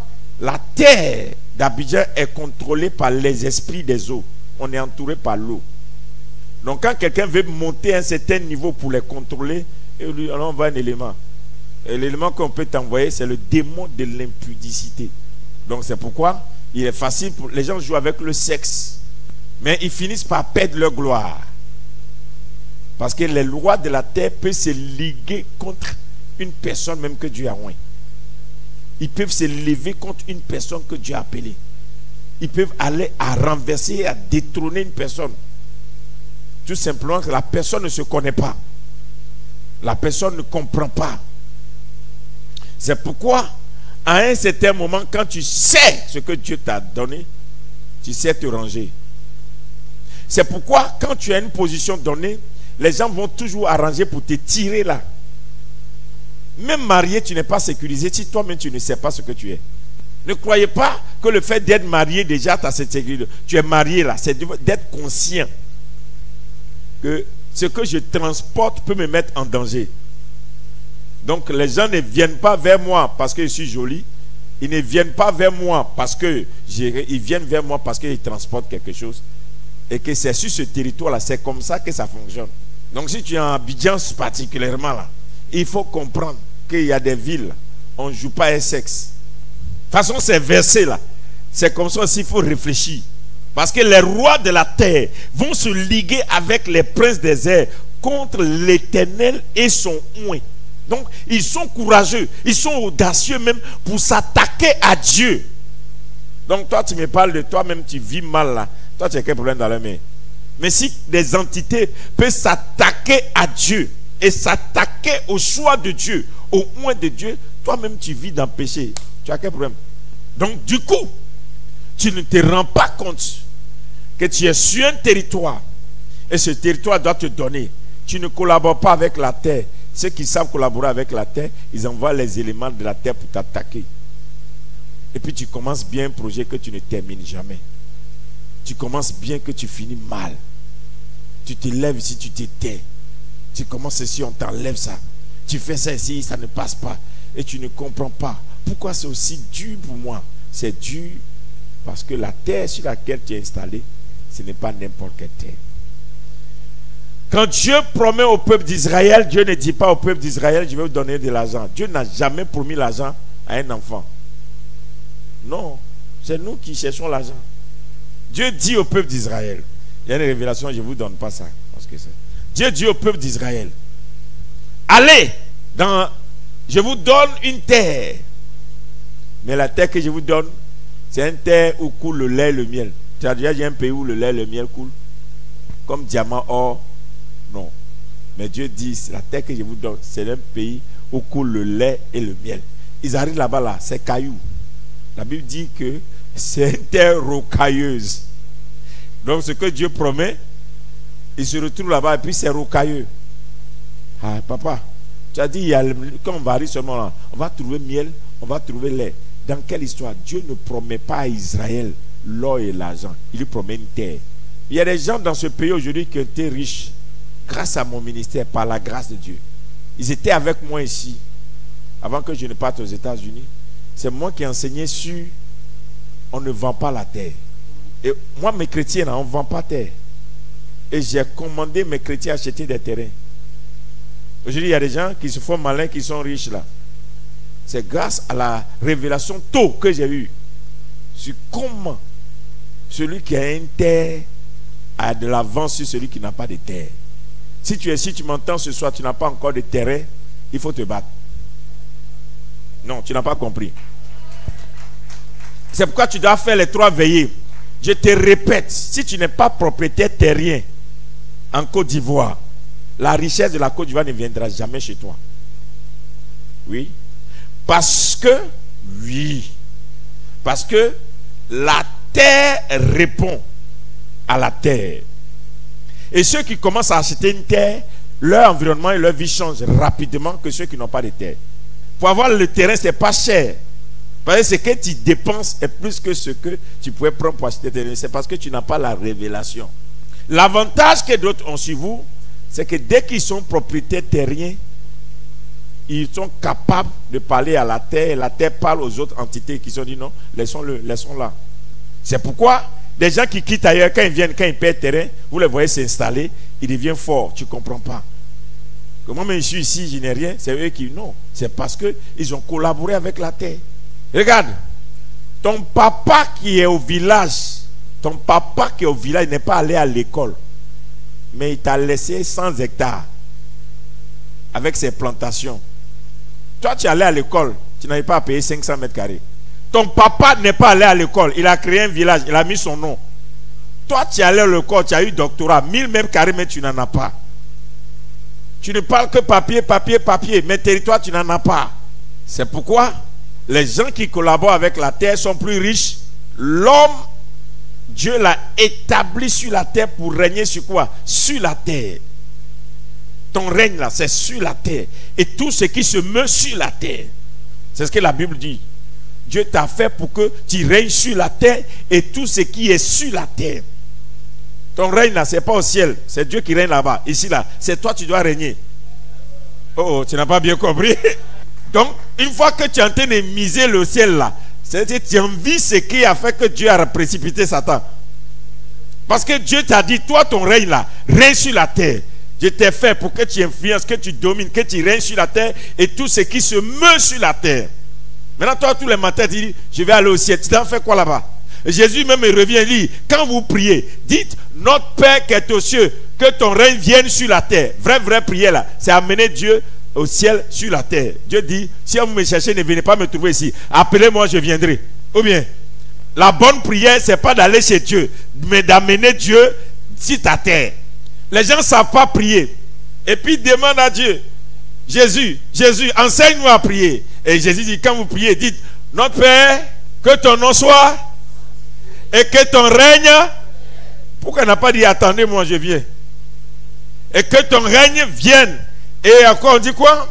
A: la terre d'Abidjan est contrôlée par les esprits des eaux. On est entouré par l'eau. Donc quand quelqu'un veut monter à un certain niveau pour les contrôler, alors on voit un élément. Et l'élément qu'on peut t'envoyer, c'est le démon de l'impudicité. Donc c'est pourquoi il est facile pour les gens jouent avec le sexe. Mais ils finissent par perdre leur gloire. Parce que les lois de la terre peuvent se liguer contre une personne même que Dieu a oint. Ils peuvent se lever contre une personne que Dieu a appelée. Ils peuvent aller à renverser, à détrôner une personne. Tout simplement que la personne ne se connaît pas. La personne ne comprend pas. C'est pourquoi, à un certain moment, quand tu sais ce que Dieu t'a donné, tu sais te ranger. C'est pourquoi, quand tu as une position donnée, les gens vont toujours arranger pour te tirer là. Même marié, tu n'es pas sécurisé si toi-même tu ne sais pas ce que tu es. Ne croyez pas que le fait d'être marié déjà tu as cette sécurité. Tu es marié là, c'est d'être conscient que ce que je transporte peut me mettre en danger. Donc les gens ne viennent pas vers moi parce que je suis joli. Ils ne viennent pas vers moi parce que ils viennent vers moi parce qu'ils transportent quelque chose. Et que c'est sur ce territoire-là, c'est comme ça que ça fonctionne. Donc si tu es en Abidjan particulièrement là, il faut comprendre qu'il y a des villes, on ne joue pas un sexe. De toute façon, ces versets-là, c'est comme ça aussi, il faut réfléchir. Parce que les rois de la terre vont se liguer avec les princes des airs contre l'Éternel et son oint. Donc, ils sont courageux, ils sont audacieux même pour s'attaquer à Dieu. Donc, toi, tu me parles de toi-même, tu vis mal là. Toi, tu as quel problème dans la main? Mais si des entités peuvent s'attaquer à Dieu et s'attaquer au choix de Dieu, au oint de Dieu, toi-même, tu vis dans le péché. Tu as quel problème? Donc, du coup, tu ne te rends pas compte que tu es sur un territoire et ce territoire doit te donner. Tu ne collabores pas avec la terre. Ceux qui savent collaborer avec la terre, ils envoient les éléments de la terre pour t'attaquer. Et puis tu commences bien un projet que tu ne termines jamais. Tu commences bien que tu finis mal. Tu te lèves ici, tu te tais. Tu commences ici, on t'enlève ça. Tu fais ça ici, ça ne passe pas. Et tu ne comprends pas. Pourquoi c'est aussi dur pour moi? C'est dur parce que la terre sur laquelle tu es installé, ce n'est pas n'importe quelle terre. Quand Dieu promet au peuple d'Israël, Dieu ne dit pas au peuple d'Israël, je vais vous donner de l'argent. Dieu n'a jamais promis l'argent à un enfant. Non, c'est nous qui cherchons l'argent. Dieu dit au peuple d'Israël, il y a une révélation, je ne vous donne pas ça. Parce que Dieu dit au peuple d'Israël, allez, je vous donne une terre. Mais la terre que je vous donne, c'est une terre où coule le lait et le miel. Tu as déjà dit un pays où le lait et le miel coulent? Comme diamant, or? Non. Mais Dieu dit, la terre que je vous donne, c'est un pays où coule le lait et le miel. Ils arrivent là-bas, là, c'est caillou. La Bible dit que c'est une terre rocailleuse. Donc ce que Dieu promet, il se retrouve là-bas et puis c'est rocailleux. Ah, papa, tu as dit, quand on va arriver seulement là, on va trouver miel, on va trouver lait. Dans quelle histoire? Dieu ne promet pas à Israël l'or et l'argent. Il lui promet une terre. Il y a des gens dans ce pays aujourd'hui qui ont été riches grâce à mon ministère, par la grâce de Dieu. Ils étaient avec moi ici avant que je ne parte aux États-Unis. C'est moi qui ai enseigné sur on ne vend pas la terre. Et moi, mes chrétiens, là, on ne vend pas terre. Et j'ai commandé mes chrétiens à acheter des terrains. Aujourd'hui, il y a des gens qui se font malins, qui sont riches là. C'est grâce à la révélation tôt que j'ai eue sur comment celui qui a une terre a de l'avance sur celui qui n'a pas de terre. Si tu es ici, tu m'entends ce soir, tu n'as pas encore de terrain, il faut te battre. Non, tu n'as pas compris. C'est pourquoi tu dois faire les 3 veillées. Je te répète, si tu n'es pas propriétaire terrien en Côte d'Ivoire, la richesse de la Côte d'Ivoire ne viendra jamais chez toi. Oui. Parce que la terre répond à la terre. Et ceux qui commencent à acheter une terre, leur environnement et leur vie changent rapidement que ceux qui n'ont pas de terre. Pour avoir le terrain, ce n'est pas cher. Parce que ce que tu dépenses est plus que ce que tu pouvais prendre pour acheter terrain. C'est parce que tu n'as pas la révélation. L'avantage que d'autres ont sur vous, c'est que dès qu'ils sont propriétaires terriens, ils sont capables de parler à la terre, et la terre parle aux autres entités qui sont dit non, laissons-le, laissons là. C'est pourquoi des gens qui quittent ailleurs, quand ils viennent, quand ils perdent terrain, vous les voyez s'installer, ils deviennent forts, tu ne comprends pas. Comment je suis ici, je n'ai rien, c'est eux qui non. C'est parce qu'ils ont collaboré avec la terre. Regarde, ton papa qui est au village, n'est pas allé à l'école, mais il t'a laissé 100 hectares avec ses plantations. Toi, tu es allé à l'école, tu n'avais pas à payer 500 mètres carrés. Ton papa n'est pas allé à l'école, il a créé un village, il a mis son nom. Toi, tu es allé à l'école, tu as eu doctorat, 1000 mètres carrés, mais tu n'en as pas. Tu ne parles que papier, papier, papier, mais territoire, tu n'en as pas. C'est pourquoi les gens qui collaborent avec la terre sont plus riches. L'homme, Dieu l'a établi sur la terre pour régner sur quoi? Sur la terre. Ton règne là, c'est sur la terre. Et tout ce qui se meut sur la terre. C'est ce que la Bible dit. Dieu t'a fait pour que tu règnes sur la terre et tout ce qui est sur la terre. Ton règne là, c'est pas au ciel. C'est Dieu qui règne là-bas. Ici là, c'est toi tu dois régner. Oh, tu n'as pas bien compris. Donc, une fois que tu es en train de miser le ciel là, c'est-à-dire que tu envies ce qui a fait que Dieu a précipité Satan. Parce que Dieu t'a dit, toi ton règne là, règne sur la terre. Je t'ai fait pour que tu influences, que tu domines, que tu règnes sur la terre et tout ce qui se meut sur la terre. Maintenant, toi, tous les matins, tu dis, je vais aller au ciel. Tu t'en fais quoi là-bas? Jésus même revient, il dit, quand vous priez, dites, notre Père qui est aux cieux, que ton règne vienne sur la terre. Vraie prière là, c'est amener Dieu au ciel, sur la terre. Dieu dit, si vous me cherchez, ne venez pas me trouver ici. Appelez-moi, je viendrai. Ou bien, la bonne prière, c'est pas d'aller chez Dieu, mais d'amener Dieu sur ta terre. Les gens ne savent pas prier. Et puis, ils demandent à Dieu, Jésus, enseigne-nous à prier. Et Jésus dit, quand vous priez, dites, notre Père, que ton nom soit, et que ton règne, pourquoi il n'a pas dit, attendez-moi, je viens. Et que ton règne vienne. Et encore, on dit quoi?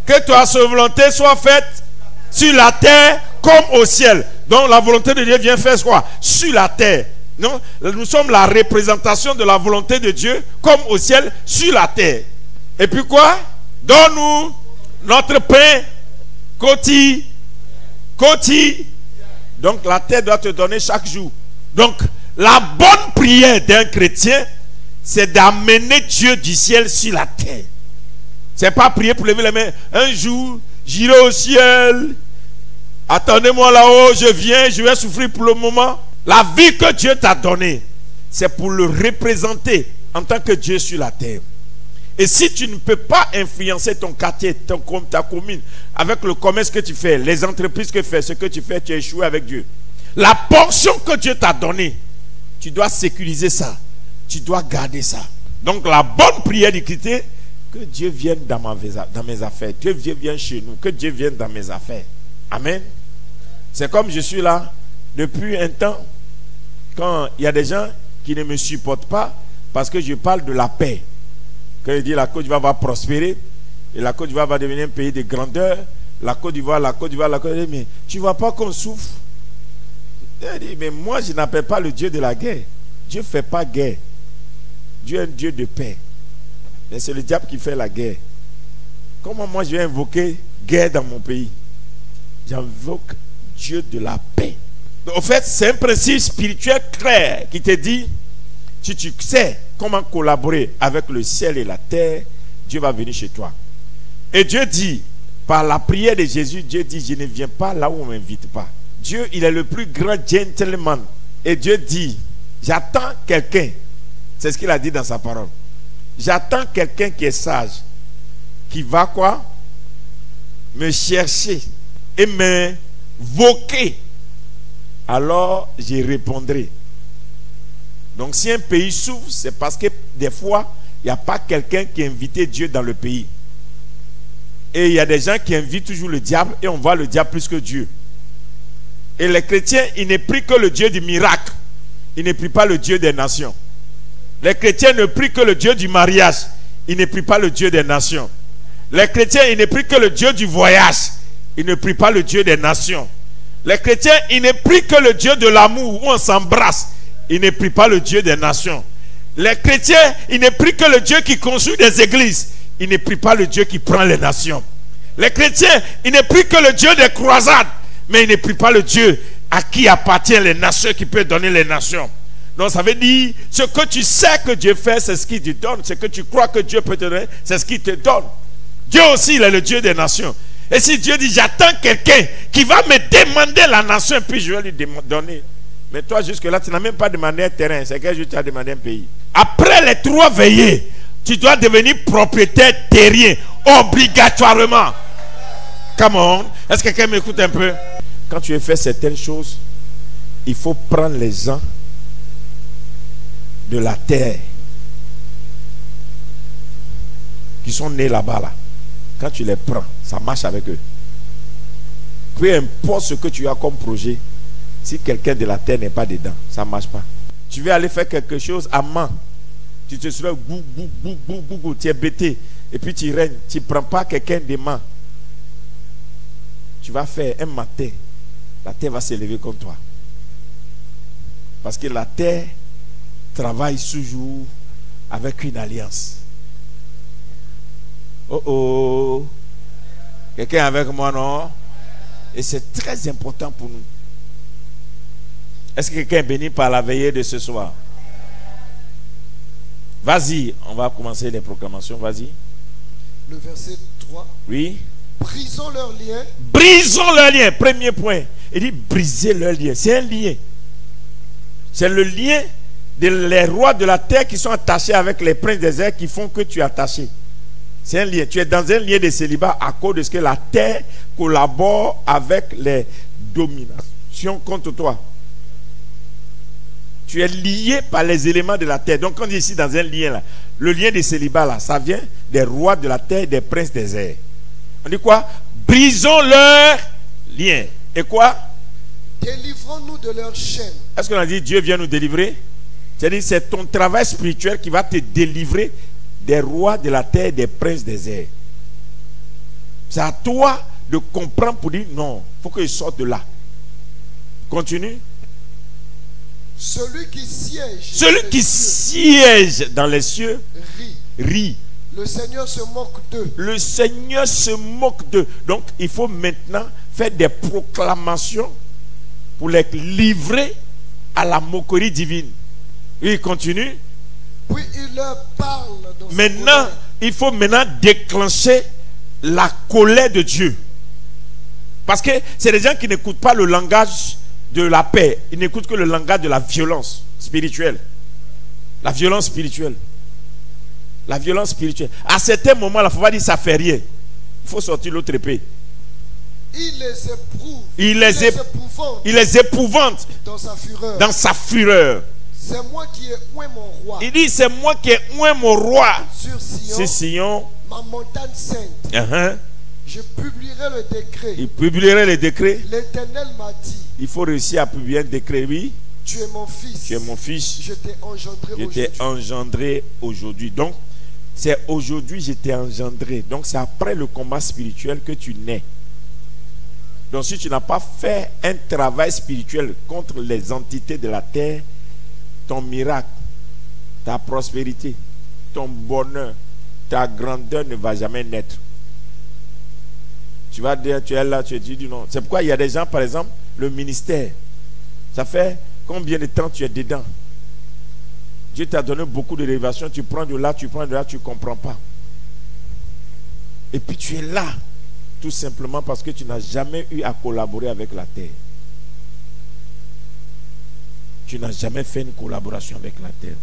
A: Que ta volonté soit faite sur la terre comme au ciel. Donc la volonté de Dieu vient faire quoi? Sur la terre. Non? Nous sommes la représentation de la volonté de Dieu comme au ciel, sur la terre. Et puis quoi? Donne-nous notre pain quotidien. Donc la terre doit te donner chaque jour. Donc la bonne prière d'un chrétien, c'est d'amener Dieu du ciel sur la terre. C'est pas prier pour lever les mains. Un jour, j'irai au ciel. Attendez-moi là-haut, je viens, je vais souffrir pour le moment. La vie que Dieu t'a donnée, c'est pour le représenter en tant que Dieu sur la terre. Et si tu ne peux pas influencer ton quartier, ta commune, avec le commerce que tu fais, les entreprises que tu fais, ce que tu fais, tu as échoué avec Dieu. La portion que Dieu t'a donnée, tu dois sécuriser ça. Tu dois garder ça. Donc la bonne prière du chrétien, que Dieu vienne dans mes affaires. Que Dieu vienne chez nous. Que Dieu vienne dans mes affaires. Amen. C'est comme je suis là depuis un temps. Quand il y a des gens qui ne me supportent pas parce que je parle de la paix. Quand il dit la Côte d'Ivoire va prospérer et la Côte d'Ivoire va devenir un pays de grandeur. La Côte d'Ivoire, mais tu ne vois pas qu'on souffre. Il dit, mais moi je n'appelle pas le Dieu de la guerre. Dieu ne fait pas guerre. Dieu est un Dieu de paix. Mais c'est le diable qui fait la guerre. Comment moi je vais invoquer guerre dans mon pays? J'invoque Dieu de la paix. Au fait, c'est un principe spirituel clair qui te dit, si tu sais comment collaborer avec le ciel et la terre, Dieu va venir chez toi. Et Dieu dit, par la prière de Jésus, Dieu dit, je ne viens pas là où on ne m'invite pas. Dieu, il est le plus grand gentleman. Et Dieu dit, j'attends quelqu'un. C'est ce qu'il a dit dans sa parole. J'attends quelqu'un qui est sage, qui va quoi? Me chercher et me voquer. Alors je répondrai. Donc si un pays souffre, c'est parce que des fois, il n'y a pas quelqu'un qui a invité Dieu dans le pays. Et il y a des gens qui invitent toujours le diable et on voit le diable plus que Dieu. Et les chrétiens, ils ne prient que le Dieu du miracle. Ils ne prient pas le Dieu des nations. Les chrétiens ne prient que le Dieu du mariage. Ils ne prient pas le Dieu des nations. Les chrétiens, ils ne prient que le Dieu du voyage. Ils ne prient pas le Dieu des nations. Les chrétiens, ils ne prient que le Dieu de l'amour où on s'embrasse. Ils ne prient pas le Dieu des nations. Les chrétiens, ils ne prient que le Dieu qui construit des églises. Ils ne prient pas le Dieu qui prend les nations. Les chrétiens, ils ne prient que le Dieu des croisades. Mais ils ne prient pas le Dieu à qui appartiennent les nations, qui peut donner les nations. Donc ça veut dire, ce que tu sais que Dieu fait, c'est ce qu'il te donne. Ce que tu crois que Dieu peut te donner, c'est ce qu'il te donne. Dieu aussi, il est le Dieu des nations. Et si Dieu dit, j'attends quelqu'un qui va me demander la nation, puis je vais lui donner. Mais toi, jusque-là, tu n'as même pas demandé un terrain. C'est que tu as demandé un pays. Après les 3 veillées, tu dois devenir propriétaire terrien, obligatoirement. Come on. Est-ce que quelqu'un m'écoute un peu? Quand tu as fait certaines choses, il faut prendre les gens de la terre qui sont nés là-bas là. Quand tu les prends, ça marche avec eux. Peu importe ce que tu as comme projet, si quelqu'un de la terre n'est pas dedans, ça ne marche pas. Tu veux aller faire quelque chose à main, tu te soulèves, tu es bêté, et puis tu règnes, tu ne prends pas quelqu'un des mains. Tu vas faire un matin, la terre va s'élever contre toi. Parce que la terre travaille toujours avec une alliance. Oh oh. Quelqu'un avec moi, non? Et c'est très important pour nous. Est-ce que quelqu'un est béni par la veillée de ce soir? Vas-y, on va commencer les proclamations, vas-y.
B: Le verset 3.
A: Oui.
B: Brisons leurs liens.
A: Brisons leurs liens, premier point. Il dit briser leurs liens. C'est un lien. C'est le lien des rois de la terre qui sont attachés avec les princes des airs qui font que tu es attaché. C'est un lien. Tu es dans un lien de célibat à cause de ce que la terre collabore avec les dominations contre toi. Tu es lié par les éléments de la terre. Donc, quand on dit ici dans un lien, là, le lien de célibat, là, ça vient des rois de la terre et des princes des airs. On dit quoi? Brisons leurs liens. Et quoi?
B: Délivrons-nous de leurs chaînes.
A: Est-ce qu'on a dit Dieu vient nous délivrer? C'est-à-dire c'est ton travail spirituel qui va te délivrer des rois de la terre et des princes des airs. C'est à toi de comprendre pour dire non, il faut que je sorte de là. Continue.
B: Celui
A: qui siège dans les cieux rit.
B: Le Seigneur se moque d'eux.
A: Le Seigneur se moque d'eux. Donc il faut maintenant faire des proclamations pour les livrer à la moquerie divine. Il continue.
B: Puis il leur parle.
A: Maintenant, il faut maintenant déclencher la colère de Dieu. Parce que c'est des gens qui n'écoutent pas le langage de la paix. Ils n'écoutent que le langage de la violence spirituelle. La violence spirituelle. La violence spirituelle. À certains moments, il ne faut pas dire ça fait rien. Il faut sortir l'autre épée.
B: Il les éprouve.
A: Il les épouvante
B: dans sa fureur.
A: Dans sa fureur.
B: C'est moi qui ai oué mon roi.
A: Il dit c'est moi qui ai oué mon roi.
B: Sur
A: Sion,
B: ma montagne sainte. Je publierai le décret.
A: Il publierait le décret.
B: L'Éternel m'a dit.
A: Il faut réussir à publier un décret, oui.
B: Tu es mon fils.
A: Tu es mon fils.
B: Je t'ai
A: engendré aujourd'hui. Donc, c'est aujourd'hui je t'ai engendré. Donc, c'est après le combat spirituel que tu nais. Donc, si tu n'as pas fait un travail spirituel contre les entités de la terre, ton miracle, ta prospérité, ton bonheur, ta grandeur ne va jamais naître. Tu vas dire, tu es là, tu dis non. C'est pourquoi il y a des gens, par exemple, le ministère. Ça fait combien de temps tu es dedans? Dieu t'a donné beaucoup de révélations. Tu prends de là, tu ne comprends pas. Et puis tu es là, tout simplement parce que tu n'as jamais eu à collaborer avec la terre. Tu n'as jamais fait une collaboration avec la terre.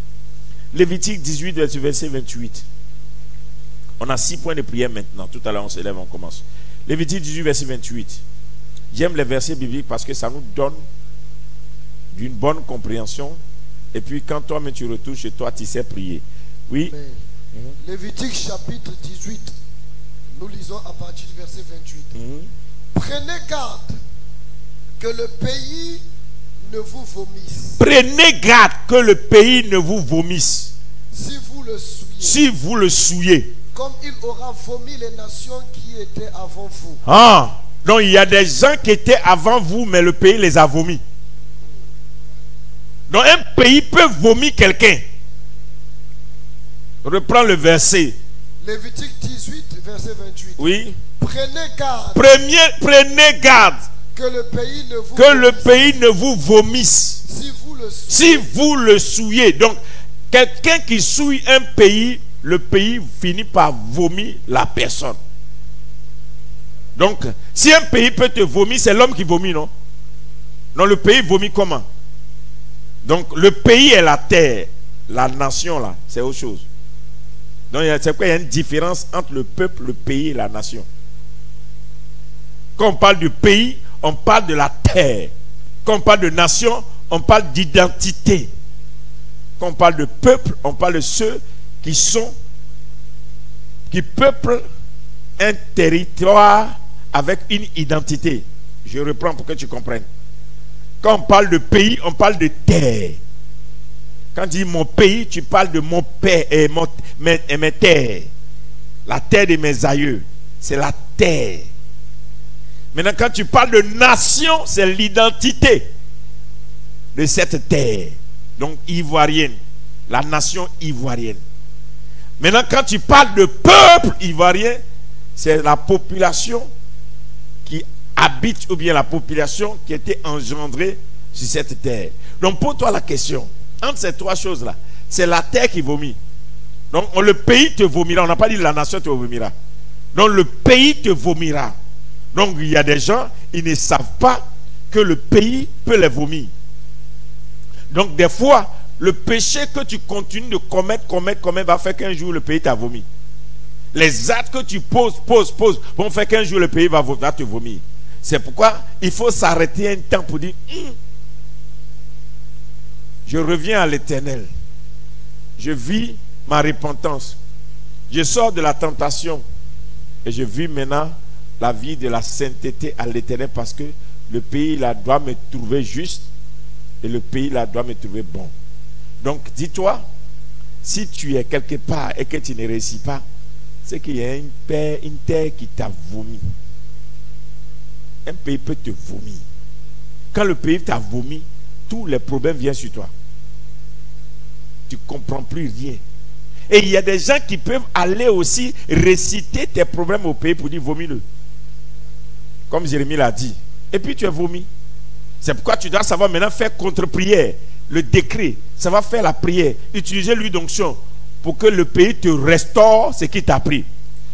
A: Lévitique 18, verset 28. On a 6 points de prière maintenant. Tout à l'heure, on se lève, on commence. Lévitique 18, verset 28. J'aime les versets bibliques parce que ça nous donne d'une bonne compréhension. Et puis, quand toi-même tu retournes chez toi, tu sais prier. Oui.
B: Lévitique chapitre 18. Nous lisons à partir du verset 28. Prenez garde que le pays ne vous vomisse.
A: Prenez garde que le pays ne vous vomisse.
B: Si vous le souillez.
A: Si vous le souillez.
B: Comme il aura vomi les nations qui étaient avant vous.
A: Ah, donc il y a des gens qui étaient avant vous, mais le pays les a vomis. Donc un pays peut vomir quelqu'un. Reprends le verset.
B: Lévitique 18, verset 28.
A: Oui.
B: Prenez garde.
A: Prenez garde.
B: Que le pays ne vous
A: que
B: vomisse.
A: le pays ne vous vomisse.
B: Si vous le souillez.
A: Si vous le souillez. Donc, quelqu'un qui souille un pays, le pays finit par vomir la personne. Donc, si un pays peut te vomir, c'est l'homme qui vomit, non? Non, le pays vomit comment? Donc, le pays est la terre. La nation, là, c'est autre chose. Donc, c'est quoi? Il y a une différence entre le peuple, le pays et la nation. Quand on parle du pays, on parle de la terre. Quand on parle de nation, on parle d'identité. Quand on parle de peuple, on parle de ceux qui peuplent un territoire avec une identité. Je reprends pour que tu comprennes. Quand on parle de pays, on parle de terre. Quand tu dis mon pays, tu parles de mon père et mes terres. La terre de mes aïeux, c'est la terre. Maintenant, quand tu parles de nation, c'est l'identité de cette terre. Donc, ivoirienne. La nation ivoirienne. Maintenant, quand tu parles de peuple ivoirien, c'est la population qui habite, ou bien la population qui a été engendrée sur cette terre. Donc, pose-toi la question. Entre ces trois choses-là, c'est la terre qui vomit. Donc, le pays te vomira. On n'a pas dit la nation te vomira. Donc, le pays te vomira. Donc, il y a des gens, ils ne savent pas que le pays peut les vomir. Donc, des fois, le péché que tu continues de commettre, va faire qu'un jour, le pays t'a vomi. Les actes que tu poses, vont faire qu'un jour, le pays va te vomir. C'est pourquoi il faut s'arrêter un temps pour dire, je reviens à l'Éternel. Je vis ma repentance. Je sors de la tentation. Et je vis maintenant la vie de la sainteté à l'Éternel, parce que le pays là doit me trouver juste et le pays là doit me trouver bon. Donc dis-toi, si tu es quelque part et que tu ne réussis pas, c'est qu'il y a une terre qui t'a vomi. Un pays peut te vomir. Quand le pays t'a vomi, tous les problèmes viennent sur toi. Tu ne comprends plus rien. Et il y a des gens qui peuvent aller aussi réciter tes problèmes au pays pour dire vomis-le. Comme Jérémie l'a dit. Et puis tu es vomi. C'est pourquoi tu dois savoir maintenant faire contre-prière. Le décret, ça va faire la prière. Utiliser l'huile d'onction pour que le pays te restaure ce qui t'a pris.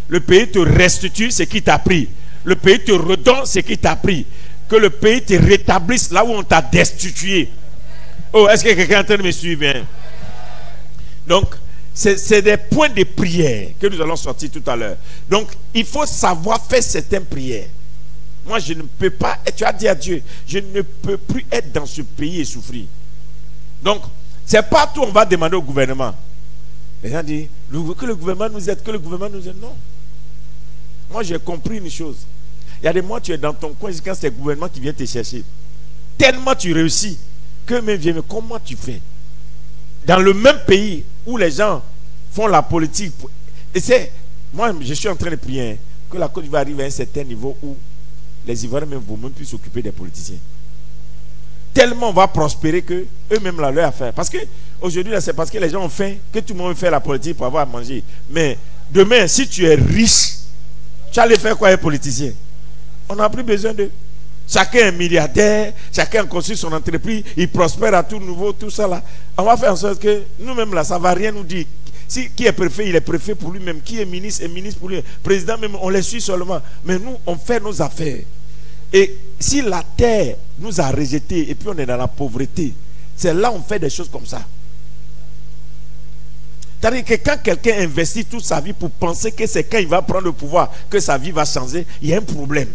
A: Le pays te restitue ce qui t'a pris. Le pays te redonne ce qui t'a pris. Que le pays te rétablisse là où on t'a destitué. Oh, est-ce que quelqu'un est en train de me suivre? Hein? Donc, c'est des points de prière que nous allons sortir tout à l'heure. Donc, il faut savoir faire certaines prières. Moi, je ne peux pas, et tu as dit à Dieu, je ne peux plus être dans ce pays et souffrir. Donc, c'est pas tout on va demander au gouvernement. Les gens disent, que le gouvernement nous aide, que le gouvernement nous aide. Non. Moi, j'ai compris une chose. Il y a des mois, tu es dans ton coin, quand c'est le gouvernement qui vient te chercher. Tellement tu réussis, que même viens, mais comment tu fais? Dans le même pays où les gens font la politique. Et c'est, moi, je suis en train de prier, que la Côte d'Ivoire arrive à un certain niveau où les Ivoiriens ne vont même plus s'occuper des politiciens. Tellement on va prospérer que eux-mêmes là, leur affaire. Parce que aujourd'hui, c'est parce que les gens ont faim que tout le monde fait la politique pour avoir à manger. Mais demain, si tu es riche, tu allais faire quoi les politiciens? On n'a plus besoin d'eux. Chacun est milliardaire, chacun construit son entreprise, il prospère à tout nouveau, tout ça là. On va faire en sorte que nous-mêmes là, ça ne va rien nous dire. Si qui est préfet, il est préfet pour lui-même. Qui est ministre pour lui. Président même, on les suit seulement. Mais nous, on fait nos affaires. Et si la terre nous a rejetés et puis on est dans la pauvreté, c'est là on fait des choses comme ça. C'est-à-dire que quand quelqu'un investit toute sa vie pour penser que c'est quand il va prendre le pouvoir que sa vie va changer, il y a un problème.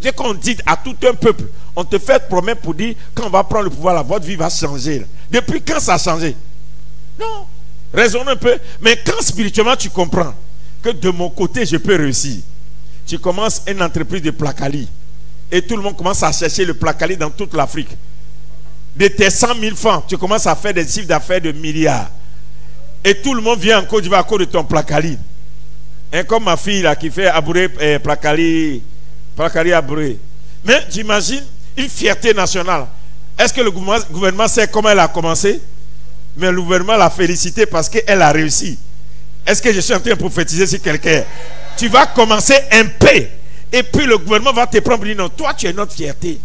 A: C'est qu'on dit à tout un peuple, on te fait promesse pour dire quand on va prendre le pouvoir, là, votre vie va changer. Depuis quand ça a changé? Non. Raisonne un peu. Mais quand spirituellement tu comprends que de mon côté je peux réussir, tu commences une entreprise de placali et tout le monde commence à chercher le placali dans toute l'Afrique. De tes 100 000 francs, tu commences à faire des chiffres d'affaires de milliards. Et tout le monde vient en Côte d'Ivoire à cause de ton placali. Et comme ma fille là qui fait Abouré placali Abouré. Mais j'imagine une fierté nationale. Est-ce que le gouvernement sait comment elle a commencé? Mais le gouvernement l'a félicité parce qu'elle a réussi. Est-ce que je suis en train de prophétiser sur quelqu'un? Tu vas commencer un peu. Et puis le gouvernement va te prendre et dire non, toi tu es notre fierté.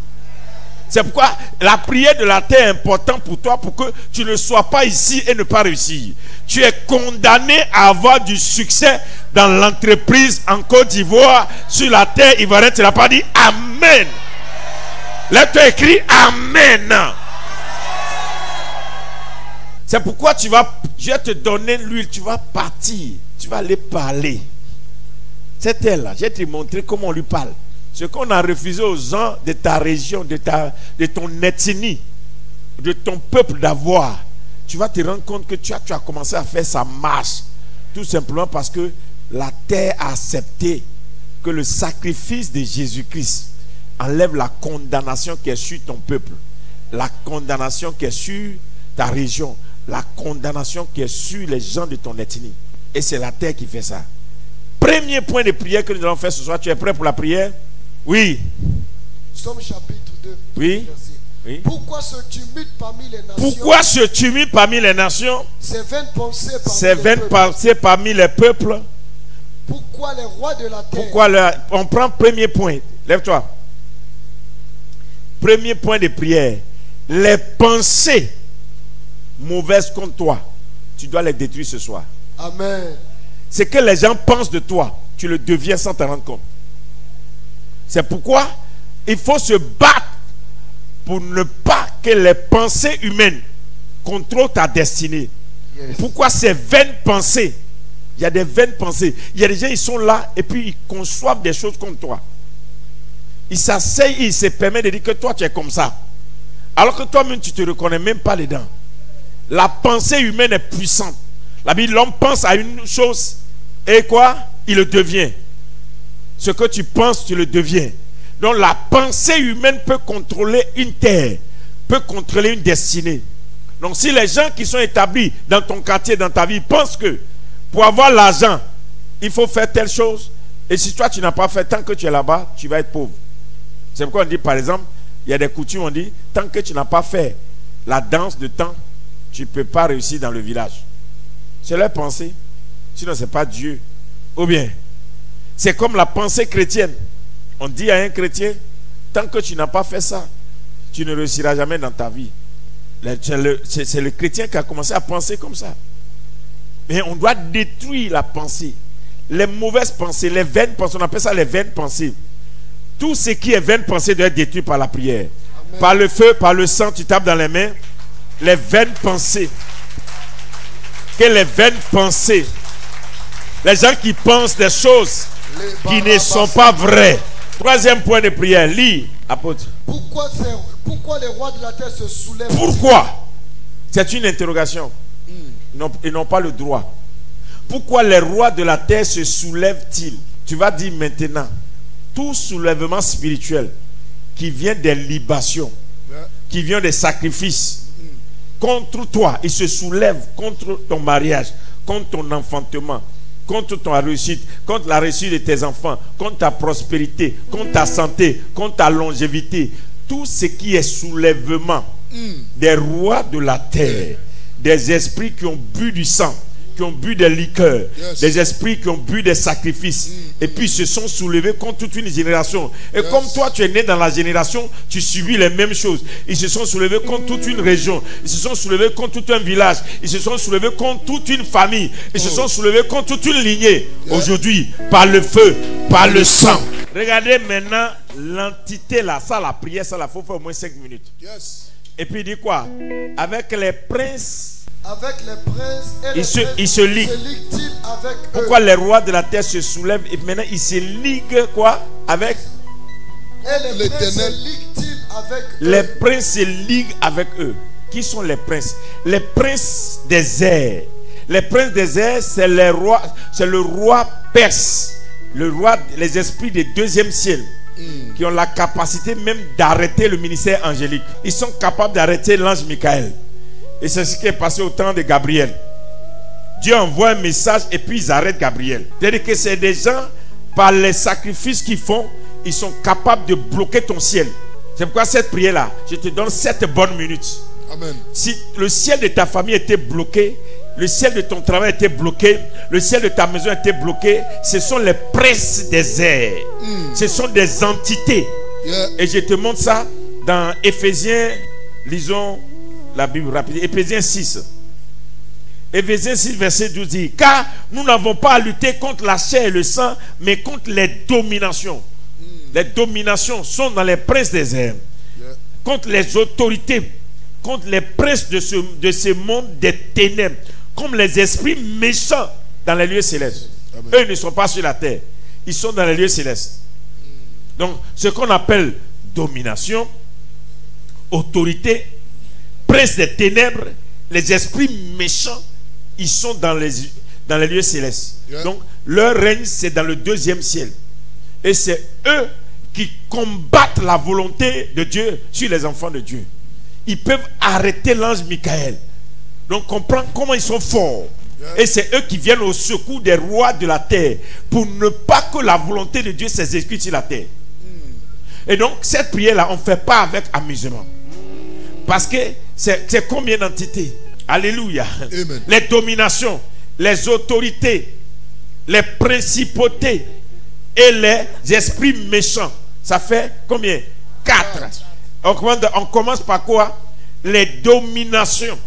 A: C'est pourquoi la prière de la terre est importante pour toi, pour que tu ne sois pas ici et ne pas réussir. Tu es condamné à avoir du succès dans l'entreprise en Côte d'Ivoire, sur la terre ivoirienne. Tu n'as pas dit Amen. Là-toi écrit Amen. C'est pourquoi je vais te donner l'huile, tu vas partir, tu vas aller parler. C'est elle là, je vais te montrer comment on lui parle. Ce qu'on a refusé aux gens de ta région, de ton ethnie, de ton peuple d'avoir, tu vas te rendre compte que tu as commencé à faire sa marche. Tout simplement parce que la terre a accepté que le sacrifice de Jésus-Christ enlève la condamnation qui est sur ton peuple, la condamnation qui est sur ta région, la condamnation qui est sur les gens de ton ethnie. Et c'est la terre qui fait ça. Premier point de prière que nous allons faire ce soir. Tu es prêt pour la prière? Oui.
B: Somme chapitre 2.
A: Oui. Oui.
B: Pourquoi se tumulte parmi les nations?
A: Pourquoi se tumulte parmi les nations?
B: Ces vaines pensées parmi
A: Ces vaines pensées parmi les peuples.
B: Pourquoi les rois de la terre?
A: On prend premier point. Lève-toi. Premier point de prière. Les pensées mauvaises contre toi, tu dois les détruire ce soir.
B: Amen.
A: Ce que les gens pensent de toi, tu le deviens sans te rendre compte. C'est pourquoi il faut se battre pour ne pas que les pensées humaines contrôlent ta destinée. Yes. Pourquoi ces vaines pensées? Il y a des vaines pensées. Il y a des gens, ils sont là et puis ils conçoivent des choses contre toi. Ils s'asseyent et ils se permettent de dire que toi tu es comme ça. Alors que toi-même tu ne te reconnais même pas dedans. La pensée humaine est puissante. La Bible, l'homme pense à une chose et quoi? Il le devient. Ce que tu penses, tu le deviens. Donc la pensée humaine peut contrôler une terre, peut contrôler une destinée. Donc si les gens qui sont établis dans ton quartier, dans ta vie, pensent que pour avoir l'argent, il faut faire telle chose, et si toi tu n'as pas fait, tant que tu es là-bas, tu vas être pauvre. C'est pourquoi on dit par exemple, il y a des coutumes, on dit, tant que tu n'as pas fait la danse de temps, tu ne peux pas réussir dans le village. C'est leur pensée. Sinon, ce n'est pas Dieu. Ou bien, c'est comme la pensée chrétienne. On dit à un chrétien, tant que tu n'as pas fait ça, tu ne réussiras jamais dans ta vie. C'est le chrétien qui a commencé à penser comme ça. Mais on doit détruire la pensée. Les mauvaises pensées, les vaines pensées, on appelle ça les vaines pensées. Tout ce qui est vaines pensées doit être détruit par la prière. Amen. Par le feu, par le sang, tu tapes dans les mains. Les vaines pensées. Que les vaines pensées. Les gens qui pensent des choses qui ne sont pas vraies. Troisième point de prière. Lis, apôtre.
B: Pourquoi les rois de la terre se soulèvent?
A: Pourquoi? C'est une interrogation. Ils n'ont pas le droit. Pourquoi les rois de la terre se soulèvent-ils? Tu vas dire maintenant, tout soulèvement spirituel qui vient des libations, qui vient des sacrifices, contre toi, il se soulève contre ton mariage, contre ton enfantement, contre ton réussite, contre la réussite de tes enfants, contre ta prospérité, contre ta santé, contre ta longévité. Tout ce qui est soulèvement des rois de la terre, des esprits qui ont bu du sang, qui ont bu des liqueurs,
C: Yes.
A: des esprits qui ont bu des sacrifices, et puis se sont soulevés contre toute une génération. Et
C: Yes.
A: comme toi, tu es né dans la génération, tu subis les mêmes choses. Ils se sont soulevés contre toute une région, ils se sont soulevés contre tout un village, ils se sont soulevés contre toute une famille, ils se sont soulevés contre toute une lignée.
C: Yeah.
A: Aujourd'hui, par le feu, par le sang. Regardez maintenant l'entité là, ça la prière, ça la faut faire au moins 5 minutes.
C: Yes.
A: Et puis il dit quoi? Avec les princes.
B: Avec les princes et les
A: Il se ligue.
B: ligue-t-il avec
A: Pourquoi
B: eux?
A: les rois de la terre se soulèvent et maintenant ils se liguent quoi? Avec
B: Et les princes
C: l'Éternel.
B: se ligue-t-il avec
A: les
B: eux?
A: princes se liguent avec eux. Qui sont les princes? Les princes des airs. Les princes des airs, c'est les rois, c'est le roi perse, le roi, les esprits des deuxième ciel, qui ont la capacité même d'arrêter le ministère angélique. Ils sont capables d'arrêter l'ange Michael. Et c'est ce qui est passé au temps de Gabriel. Dieu envoie un message et puis ils arrêtent Gabriel. C'est-à-dire que c'est des gens, par les sacrifices qu'ils font, ils sont capables de bloquer ton ciel. C'est pourquoi cette prière-là, je te donne 7 bonnes minutes.
C: Amen.
A: Si le ciel de ta famille était bloqué, le ciel de ton travail était bloqué, le ciel de ta maison était bloqué, ce sont les princes des airs. Ce sont des entités.
C: Yeah.
A: Et je te montre ça dans Éphésiens, lisons la Bible rapide. Éphésiens 6. Éphésiens 6, verset 12 dit: car nous n'avons pas à lutter contre la chair et le sang, mais contre les dominations. Les dominations sont dans les princes des airs.
C: Yeah.
A: Contre les autorités, contre les princes de ce monde des ténèbres, comme les esprits méchants dans les lieux célestes.
C: Amen.
A: Eux ne sont pas sur la terre, ils sont dans les lieux célestes. Donc, ce qu'on appelle domination, autorité, prince des ténèbres, les esprits méchants, ils sont dans les lieux célestes.
C: Yeah.
A: Donc, leur règne, c'est dans le deuxième ciel. Et c'est eux qui combattent la volonté de Dieu sur les enfants de Dieu. Ils peuvent arrêter l'ange Michael. Donc, comprends comment ils sont forts.
C: Yeah.
A: Et c'est eux qui viennent au secours des rois de la terre pour ne pas que la volonté de Dieu s'exécute sur la terre. Et donc, cette prière-là, on ne fait pas avec amusement. Parce que c'est combien d'entités? Alléluia.
C: Amen.
A: Les dominations, les autorités, les principautés et les esprits méchants. Ça fait combien? 4. On commence par quoi? Les dominations.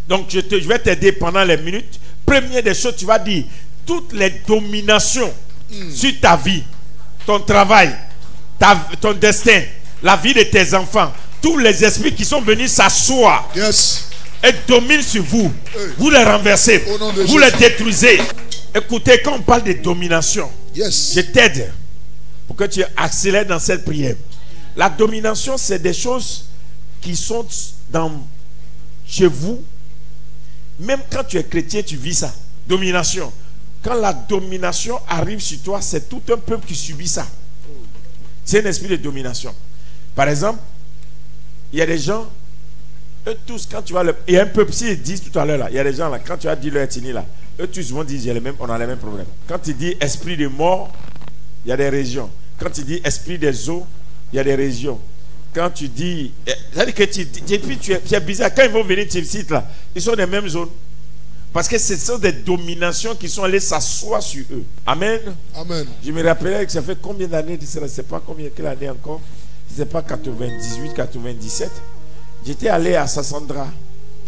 A: Donc, je vais t'aider pendant les minutes. Première des choses, tu vas dire toutes les dominations sur ta vie, ton travail, ton destin, la vie de tes enfants, tous les esprits qui sont venus s'asseoir
C: Yes.
A: et dominent sur vous,
C: Hey.
A: vous les renversez,
C: Au nom de
A: vous
C: Jésus.
A: les détruisez. Écoutez, quand on parle de domination,
C: Yes.
A: je t'aide pour que tu accélères dans cette prière. La domination, c'est des choses qui sont chez vous. Même quand tu es chrétien, tu vis ça. Domination. Quand la domination arrive sur toi, c'est tout un peuple qui subit ça. C'est un esprit de domination. Par exemple, il y a des gens, eux tous, quand tu vas il y a un peuple, s'ils disent tout à l'heure là, il y a des gens là, quand tu as dit leur ethnie là, eux tous vont dire on a les mêmes problèmes. Quand tu dis esprit de mort, il y a des régions. Quand tu dis esprit des eaux, il y a des régions. Quand tu dis, c'est-à-dire que tu es bizarre, quand ils vont venir te citer là, ils sont des mêmes zones. Parce que ce sont des dominations qui sont allées s'asseoir sur eux. Amen.
C: Amen.
A: Je me rappelais que ça fait combien d'années de cela, je ne sais pas quelle année encore. Ce n'est pas 98, 97. J'étais allé à Sassandra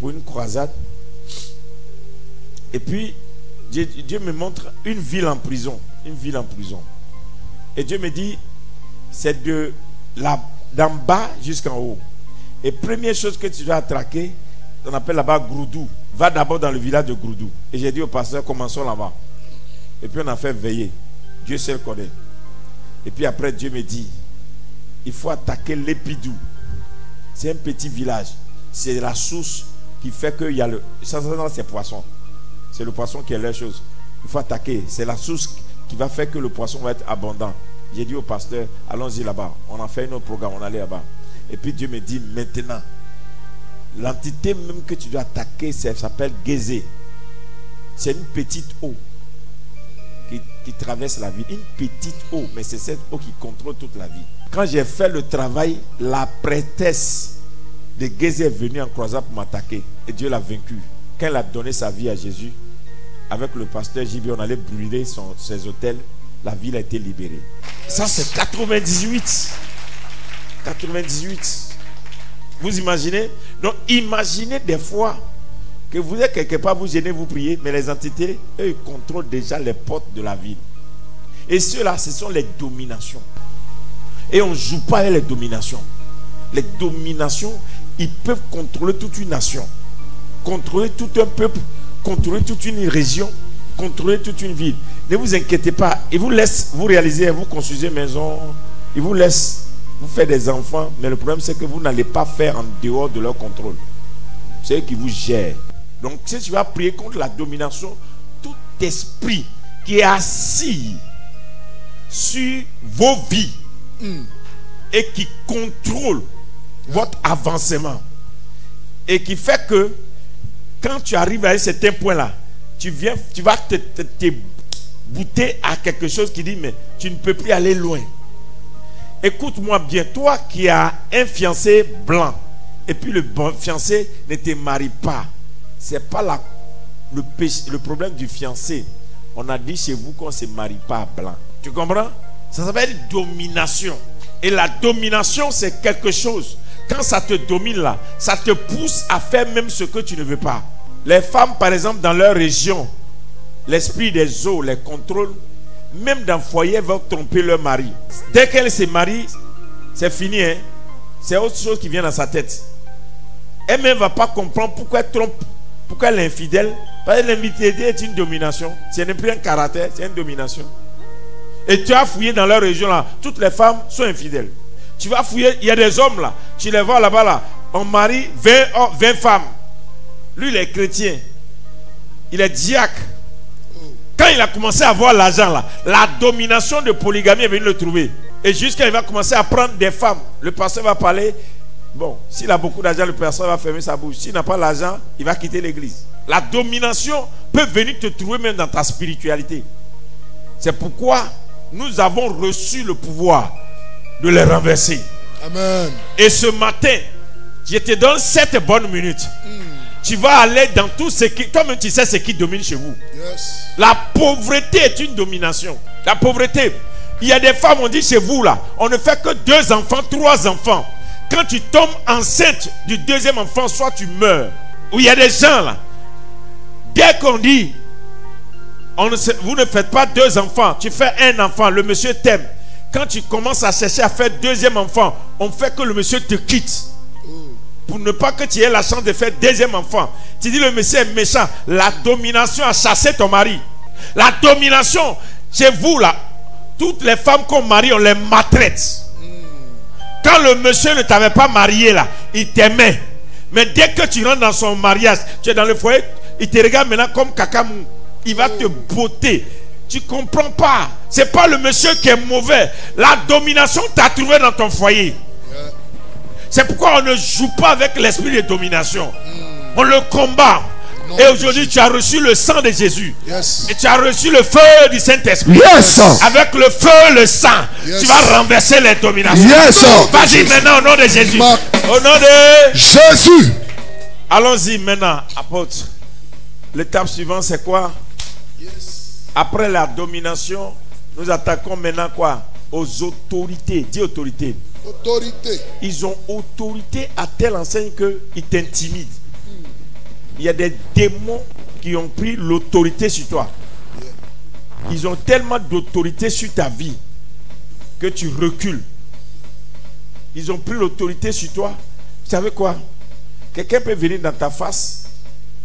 A: pour une croisade. Et puis, Dieu me montre une ville en prison. Une ville en prison. Et Dieu me dit, c'est d'en bas jusqu'en haut. Et première chose que tu dois attraquer, on appelle là-bas Groudou. Va d'abord dans le village de Groudou. Et j'ai dit au pasteur, commençons là-bas. Et puis on a fait veiller. Dieu seul connaît. Et puis après, Dieu me dit, il faut attaquer l'Épidou. C'est un petit village. C'est la source qui fait qu'il y a c'est poisson. C'est le poisson qui est la chose. Il faut attaquer. C'est la source qui va faire que le poisson va être abondant. J'ai dit au pasteur, allons-y là-bas. On a fait un autre programme, on allait là-bas. Et puis Dieu me dit, maintenant, l'entité même que tu dois attaquer, ça s'appelle Gézé. C'est une petite eau qui traverse la vie. Une petite eau, mais c'est cette eau qui contrôle toute la vie. Quand j'ai fait le travail, la prêtresse de Gézé est venue en croisade pour m'attaquer. Et Dieu l'a vaincu. quand elle a donné sa vie à Jésus, avec le pasteur JB, on allait brûler ses hôtels. La ville a été libérée. Ça, c'est 98. 98. Vous imaginez? Donc, imaginez des fois que vous êtes quelque part, vous gênez, vous priez, mais les entités, eux, ils contrôlent déjà les portes de la ville. Et ceux-là, ce sont les dominations. Et on ne joue pas avec les dominations. Les dominations, ils peuvent contrôler toute une nation, contrôler tout un peuple, contrôler toute une région, contrôler toute une ville. Ne vous inquiétez pas. Ils vous laissent vous réaliser, vous construisez une maison, ils vous laissent vous faire des enfants, mais le problème c'est que vous n'allez pas faire en dehors de leur contrôle. C'est eux qui vous gèrent. Donc si tu vas prier contre la domination, tout esprit qui est assis sur vos vies et qui contrôle votre avancement et qui fait que quand tu arrives à un certain point là, tu vas te bouter à quelque chose qui dit mais tu ne peux plus aller loin. Écoute-moi bien, toi qui as un fiancé blanc et puis le bon fiancé ne te marie pas, c'est pas le problème du fiancé. On a dit chez vous qu'on ne se marie pas blanc. Tu comprends? Ça s'appelle domination. Et la domination, c'est quelque chose. Quand ça te domine là, ça te pousse à faire même ce que tu ne veux pas. Les femmes, par exemple, dans leur région, l'esprit des eaux les contrôle. Même dans le foyer, elles vont tromper leur mari. Dès qu'elle se marie, c'est fini. Hein? C'est autre chose qui vient dans sa tête. Elle-même ne va pas comprendre pourquoi elle trompe, pourquoi elle est infidèle. Parce que l'infidélité est une domination. Ce n'est plus un caractère, c'est une domination. Et tu as fouillé dans leur région là, toutes les femmes sont infidèles. Tu vas fouiller, il y a des hommes là, tu les vois là-bas là, on marie 20 femmes. Lui il est chrétien, il est diacre. Quand il a commencé à avoir l'argent là, la domination de polygamie est venue le trouver. Et jusqu'à il va commencer à prendre des femmes. Le pasteur va parler. Bon, s'il a beaucoup d'argent, le pasteur va fermer sa bouche. S'il n'a pas l'argent, il va quitter l'église. La domination peut venir te trouver même dans ta spiritualité. C'est pourquoi nous avons reçu le pouvoir de les renverser. Amen. Et ce matin, je te donne 7 bonnes minutes. Tu vas aller dans tout ce qui... Toi-même, tu sais ce qui domine chez vous. Yes. La pauvreté est une domination. La pauvreté. Il y a des femmes, on dit chez vous là, on ne fait que 2 enfants, 3 enfants. Quand tu tombes enceinte du 2e enfant, soit tu meurs. Ou il y a des gens là, dès qu'on dit, vous ne faites pas 2 enfants, tu fais 1 enfant, le monsieur t'aime. Quand tu commences à chercher à faire 2e enfant, on fait que le monsieur te quitte. Pour ne pas que tu aies la chance de faire 2e enfant. Tu dis le monsieur est méchant. La domination a chassé ton mari. La domination, chez vous là, toutes les femmes qu'on marie, on les maltraite. Quand le monsieur ne t'avait pas marié là, il t'aimait. Mais dès que tu rentres dans son mariage, tu es dans le foyer, il te regarde maintenant comme cacamou. Il va te botter. Tu ne comprends pas. Ce n'est pas le monsieur qui est mauvais. La domination t'a trouvé dans ton foyer. C'est pourquoi on ne joue pas avec l'esprit de domination. On le combat. Et aujourd'hui, tu as reçu le sang de Jésus. Yes. Et tu as reçu le feu du Saint-Esprit. Yes. Avec le feu, le sang, yes. Tu vas renverser les dominations. Yes. Vas-y maintenant au nom de Jésus. Au nom de Jésus. Allons-y maintenant, apôtre. L'étape suivante, c'est quoi? Yes. Après la domination, nous attaquons maintenant quoi? Aux autorités. Dis autorité. Autorité. Ils ont autorité à telle enseigne qu'ils t'intimident. Il y a des démons qui ont pris l'autorité sur toi. Ils ont tellement d'autorité sur ta vie que tu recules. Ils ont pris l'autorité sur toi. Vous savez quoi? Quelqu'un peut venir dans ta face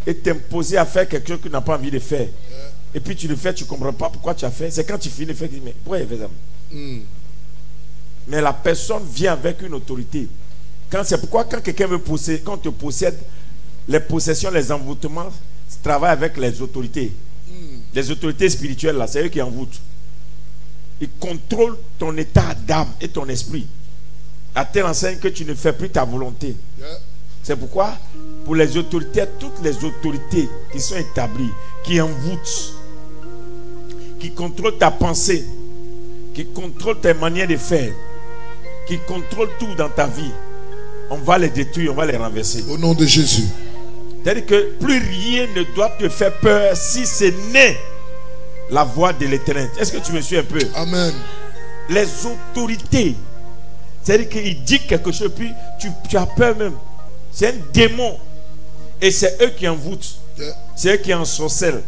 A: et t'imposer à faire quelque chose que tu n'as pas envie de faire. Et puis tu le fais, tu ne comprends pas pourquoi tu as fait. C'est quand tu finis de faire que tu dis, mais pourquoi il fait ça? Mais la personne vient avec une autorité. C'est pourquoi quand quelqu'un veut posséder, quand on te possède, les possessions, les envoûtements travaillent avec les autorités. Les autorités spirituelles, là, c'est eux qui envoûtent. Ils contrôlent ton état d'âme et ton esprit. À telle enseigne que tu ne fais plus ta volonté. C'est pourquoi, pour les autorités, toutes les autorités qui sont établies, qui envoûtent, qui contrôlent ta pensée, qui contrôlent tes manières de faire, qui contrôlent tout dans ta vie, on va les détruire, on va les renverser. Au nom de Jésus. C'est-à-dire que plus rien ne doit te faire peur si ce n'est la voix de l'Éternel. Est-ce que tu me suis un peu?
C: Amen.
A: Les autorités, c'est-à-dire qu'il dit quelque chose, puis tu as peur même. C'est un démon. Et c'est eux qui envoûtent. C'est eux qui ensorcellent.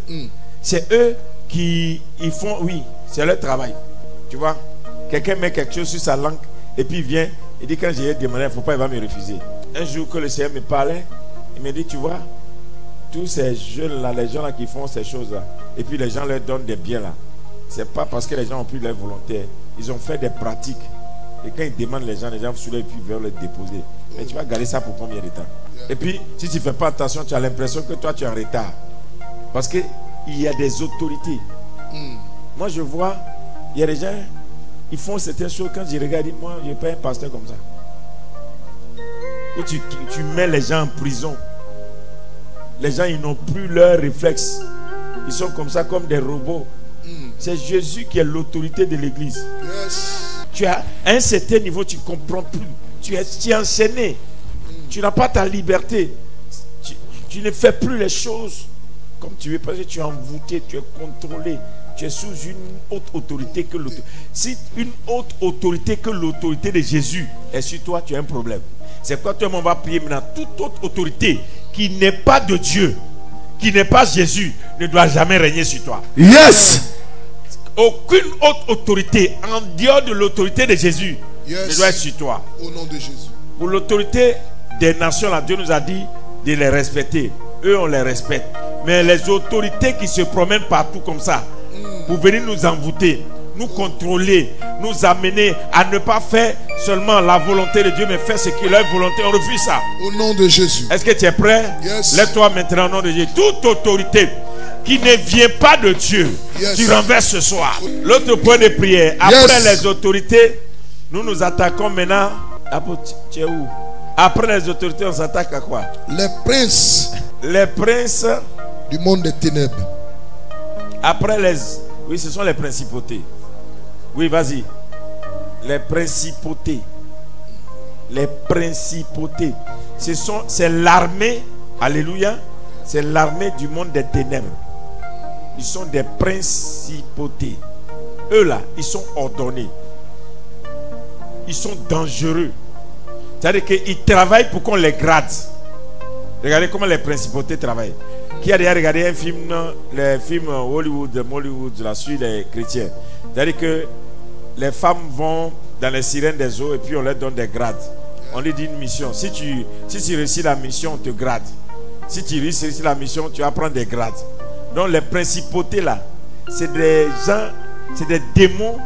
A: C'est eux qui ils font, oui, c'est leur travail. Tu vois, quelqu'un met quelque chose sur sa langue et puis il vient, il dit quand j'ai demandé, il ne faut pas, il va me refuser. Un jour que le Seigneur me parlait, il me dit, tu vois, tous ces jeunes-là, les gens là qui font ces choses-là, et puis les gens leur donnent des biens là, c'est pas parce que les gens ont pris leur volonté, ils ont fait des pratiques. Et quand ils demandent les gens soulèvent et puis veulent les déposer. Mais tu vas garder ça pour combien de temps? Et puis, si tu ne fais pas attention, tu as l'impression que toi, tu es en retard. Parce qu'il y a des autorités. Moi, je vois, il y a des gens, ils font certaines choses. Quand je regarde, je dis, moi, je n'ai pas un pasteur comme ça. Et tu mets les gens en prison. Les gens, ils n'ont plus leurs réflexes. Ils sont comme ça, comme des robots. C'est Jésus qui est l'autorité de l'église. Tu as à un certain niveau, tu ne comprends plus. Tu es enchaîné. Tu n'as pas ta liberté. Tu ne fais plus les choses comme tu veux, parce que tu es envoûté, tu es contrôlé. Tu es sous une haute autorité que l'autorité. Si une haute autorité que l'autorité de Jésus est sur toi, tu as un problème. C'est pourquoi toi, on va prier maintenant. Toute autre autorité qui n'est pas de Dieu, qui n'est pas Jésus, ne doit jamais régner sur toi.
C: Yes.
A: Aucune autre autorité en dehors de l'autorité de Jésus ne doit être sur toi.
C: Au nom de Jésus.
A: Pour l'autorité des nations, là, Dieu nous a dit de les respecter. Eux, on les respecte. Mais les autorités qui se promènent partout comme ça, pour venir nous envoûter, nous contrôler, nous amener à ne pas faire seulement la volonté de Dieu, mais faire ce qui est leur volonté, on refuse ça.
C: Au nom de Jésus.
A: Est-ce que tu es prêt?
C: Yes.
A: Lève-toi maintenant au nom de Jésus. Toute autorité qui ne vient pas de Dieu, tu renverses ce soir. L'autre point de prière, après les autorités, nous nous attaquons maintenant. Tu es où? Après les autorités, on s'attaque à quoi?
C: Les princes.
A: Les princes
C: du monde des ténèbres.
A: Après les... Oui, ce sont les principautés. Oui, vas-y. Les principautés. Les principautés. C'est l'armée. Alléluia. C'est l'armée du monde des ténèbres. Ils sont des principautés. Eux là, ils sont ordonnés. Ils sont dangereux. C'est-à-dire qu'ils travaillent pour qu'on les grade. Regardez comment les principautés travaillent. Qui a déjà regardé un film, les films Hollywood là, sur les chrétiens? C'est-à-dire que les femmes vont dans les sirènes des eaux et puis on leur donne des grades. On leur dit une mission. Si tu réussis la mission, on te grade. Si tu réussis la mission, tu vas prendre des grades. Donc les principautés là, c'est des gens, c'est des démons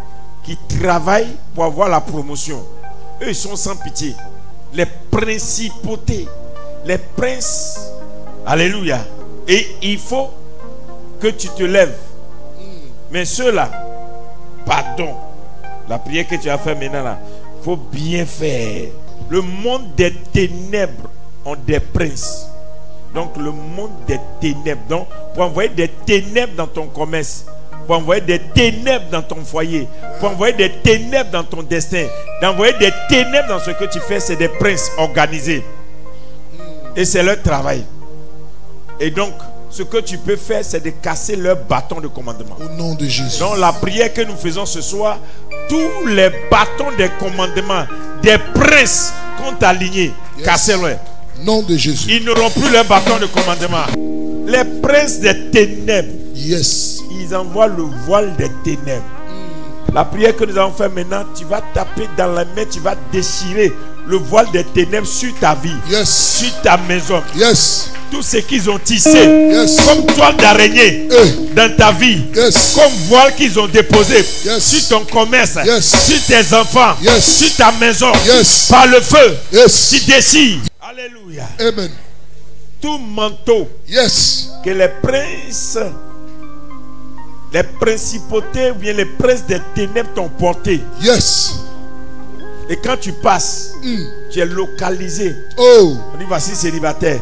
A: qui travaillent pour avoir la promotion. Eux, ils sont sans pitié. Les principautés, les princes, alléluia. Et il faut que tu te lèves. Mais ceux-là, pardon, la prière que tu as fait maintenant là, il faut bien faire. Le monde des ténèbres ont des princes. Donc le monde des ténèbres, donc pour envoyer des ténèbres dans ton commerce, pour envoyer des ténèbres dans ton foyer, pour envoyer des ténèbres dans ton destin, d'envoyer des ténèbres dans ce que tu fais, c'est des princes organisés. Et c'est leur travail. Et donc, ce que tu peux faire, c'est de casser leur bâton de commandement.
C: Au nom de Jésus.
A: Donc, la prière que nous faisons ce soir, tous les bâtons de commandement des princes qu'on t'a alignés, cassez-les.
C: Nom de Jésus.
A: Ils n'auront plus leur bâton de commandement. Les princes des ténèbres, ils envoient le voile des ténèbres. La prière que nous allons faire maintenant, tu vas taper dans la main, tu vas déchirer le voile des ténèbres sur ta vie, sur ta maison. Tout ce qu'ils ont tissé comme toile d'araignée dans ta vie, comme voile qu'ils ont déposé sur ton commerce, sur tes enfants, sur ta maison, par le feu, tu déchires. Alléluia.
C: Amen.
A: Tout manteau que les princes, les principautés ou bien les princes des ténèbres t'ont porté. Et quand tu passes, tu es localisé. On dit voici célibataire,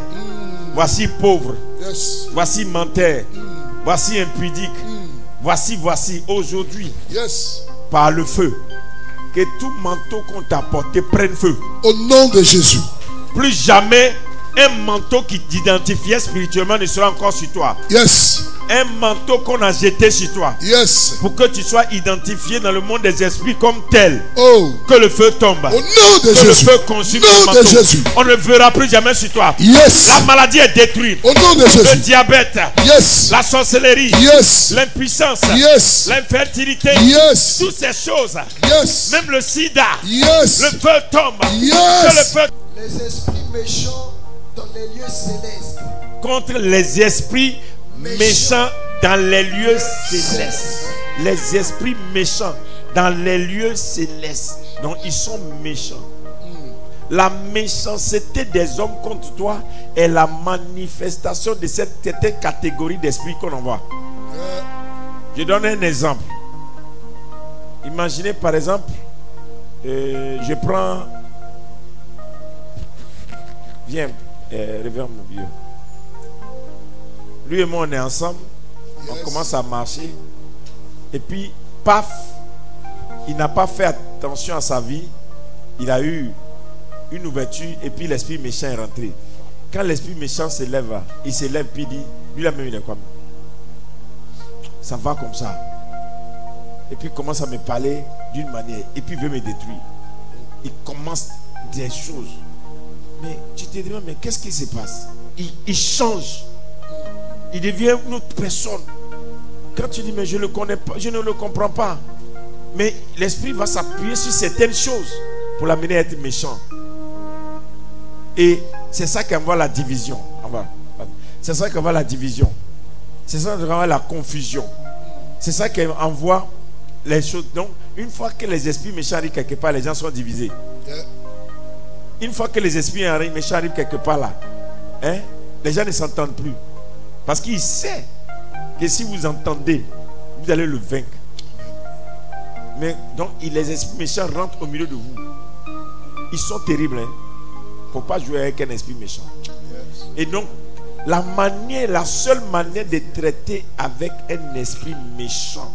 A: voici pauvre, voici menteur, voici impudique, voici aujourd'hui, par le feu, que tout manteau qu'on t'a porté prenne feu.
C: Au nom de Jésus.
A: Plus jamais un manteau qui t'identifiait spirituellement ne sera encore sur toi.
C: Yes.
A: Un manteau qu'on a jeté sur toi.
C: Yes.
A: Pour que tu sois identifié dans le monde des esprits comme tel.
C: Oh.
A: Que le feu tombe.
C: Au nom de
A: que
C: Jésus.
A: le feu consume
C: Au
A: le
C: nom
A: manteau.
C: de Jésus.
A: On ne verra plus jamais sur toi.
C: Yes.
A: La maladie est détruite.
C: Au nom de
A: Le
C: Jésus.
A: diabète.
C: Yes.
A: La sorcellerie.
C: Yes.
A: L'impuissance.
C: Yes.
A: L'infertilité.
C: Yes.
A: Toutes ces choses.
C: Yes.
A: Même le sida.
C: Yes.
A: Le feu tombe.
C: Yes.
A: Que le feu
B: Les esprits méchants dans les lieux célestes.
A: contre les esprits méchants dans les lieux célestes. Les esprits méchants dans les lieux célestes. Donc ils sont méchants. La méchanceté des hommes contre toi est la manifestation de cette certaine catégorie d'esprits qu'on envoie. Je donne un exemple. Imaginez par exemple, je prends... Viens, réveille mon vieux. Lui et moi on est ensemble. On commence à marcher. Et puis, paf, il n'a pas fait attention à sa vie. Il a eu une ouverture et puis l'esprit méchant est rentré. Quand l'esprit méchant se lève, il se lève puis il dit, lui là même il est comme ça va comme ça. Et puis il commence à me parler d'une manière et puis il veut me détruire. Il commence des choses. Mais tu te demandes, mais qu'est-ce qui se passe? Il change. Il devient une autre personne. Quand tu dis, mais je ne le connais pas, je ne le comprends pas. Mais l'esprit va s'appuyer sur certaines choses pour l'amener à être méchant. Et c'est ça qui envoie la division. C'est ça qui envoie la division. C'est ça qui envoie la confusion. C'est ça qui envoie les choses. Donc, une fois que les esprits méchants arrivent quelque part, les gens sont divisés. Une fois que les esprits méchants arrivent quelque part là, les gens ne s'entendent plus. Parce qu'il sait que si vous entendez, vous allez le vaincre. Mais donc, les esprits méchants rentrent au milieu de vous. Ils sont terribles. Il ne faut pas jouer avec un esprit méchant. Et donc, la seule manière de traiter avec un esprit méchant,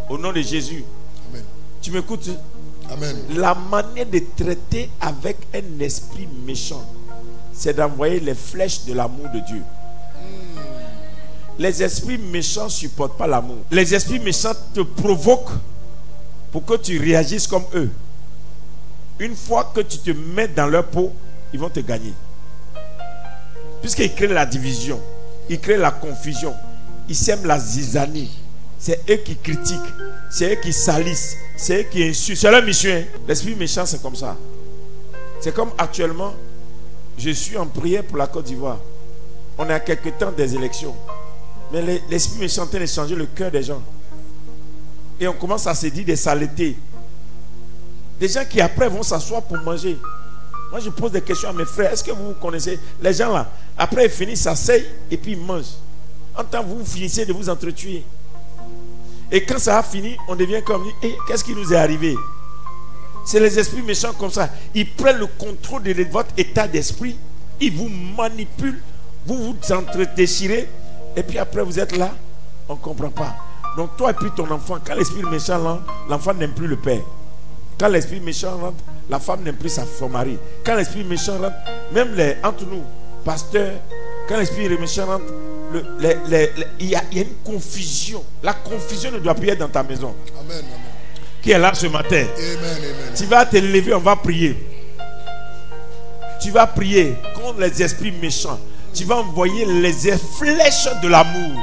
A: au nom de Jésus,
C: Amen.
A: Tu m'écoutes?
C: Amen.
A: La manière de traiter avec un esprit méchant, c'est d'envoyer les flèches de l'amour de Dieu. Les esprits méchants ne supportent pas l'amour. Les esprits méchants te provoquent pour que tu réagisses comme eux. Une fois que tu te mets dans leur peau, ils vont te gagner. Puisqu'ils créent la division, ils créent la confusion, ils sèment la zizanie. C'est eux qui critiquent, c'est eux qui salissent, c'est eux qui insultent. C'est leur mission. L'esprit méchant, c'est comme ça. C'est comme actuellement, je suis en prière pour la Côte d'Ivoire. On est à quelques temps des élections. Mais l'esprit méchant est en train de changer le cœur des gens. Et on commence à se dire des saletés. Des gens qui après vont s'asseoir pour manger. Moi je pose des questions à mes frères. Est-ce que vous connaissez les gens là? Après ils finissent, s'asseyent et puis ils mangent. En temps vous finissez de vous entretuer. Et quand ça a fini, on devient comme qu'est-ce qui nous est arrivé? C'est les esprits méchants comme ça. Ils prennent le contrôle de votre état d'esprit. Ils vous manipulent. Vous vous entre-déchirez. Et puis après vous êtes là. On ne comprend pas. Donc toi et puis ton enfant, quand l'esprit méchant rentre, l'enfant n'aime plus le père. Quand l'esprit méchant rentre, la femme n'aime plus son mari. Quand l'esprit méchant rentre, même entre nous, pasteurs, quand l'esprit méchant rentre, il y a une confusion. La confusion ne doit plus être dans ta maison.
C: Amen. Amen.
A: Qui est là ce matin?
C: Amen. Amen.
A: Tu vas te lever, on va prier. Tu vas prier contre les esprits méchants. Tu vas envoyer les flèches de l'amour.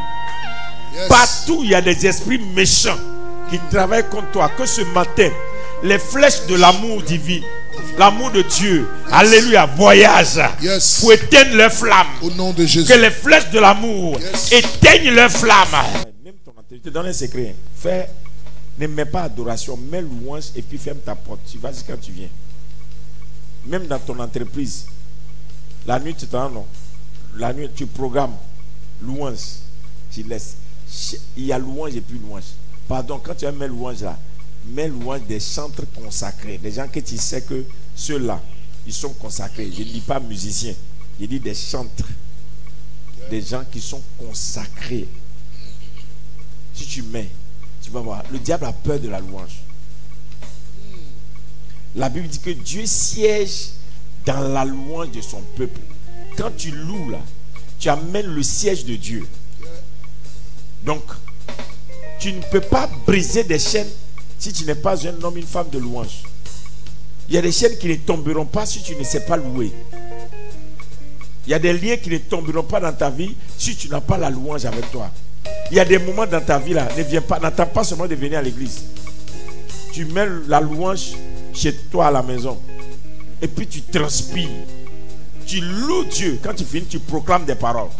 C: Yes.
A: Partout il y a des esprits méchants qui travaillent contre toi. Que ce matin, les flèches de l'amour divin, l'amour de Dieu, alléluia, voyage pour éteindre leurs flammes.
C: Au nom de Jésus.
A: Que les flèches de l'amour éteignent leurs flammes. Même ton je te donne un secret. Ne mets pas adoration, mets louange et puis ferme ta porte. Tu vas-y quand tu viens. Même dans ton entreprise, la nuit tu t'en non. La nuit tu programmes louange, tu laisses. Il y a louange et puis louange. Pardon, quand tu as mis louange là, mets louange des chantres consacrés. Des gens que tu sais que ceux-là, ils sont consacrés. Je ne dis pas musiciens, je dis des chantres. Des gens qui sont consacrés. Si tu mets, tu vas voir, le diable a peur de la louange. La Bible dit que Dieu siège dans la louange de son peuple. Quand tu loues là, tu amènes le siège de Dieu. Donc, tu ne peux pas briser des chaînes si tu n'es pas un homme, une femme de louange. Il y a des chaînes qui ne tomberont pas si tu ne sais pas louer. Il y a des liens qui ne tomberont pas dans ta vie si tu n'as pas la louange avec toi. Il y a des moments dans ta vie là, n'attends pas seulement de venir à l'église. Tu mets la louange chez toi à la maison. Et puis tu transpires. Tu loues Dieu. Quand tu finis, tu proclames des paroles.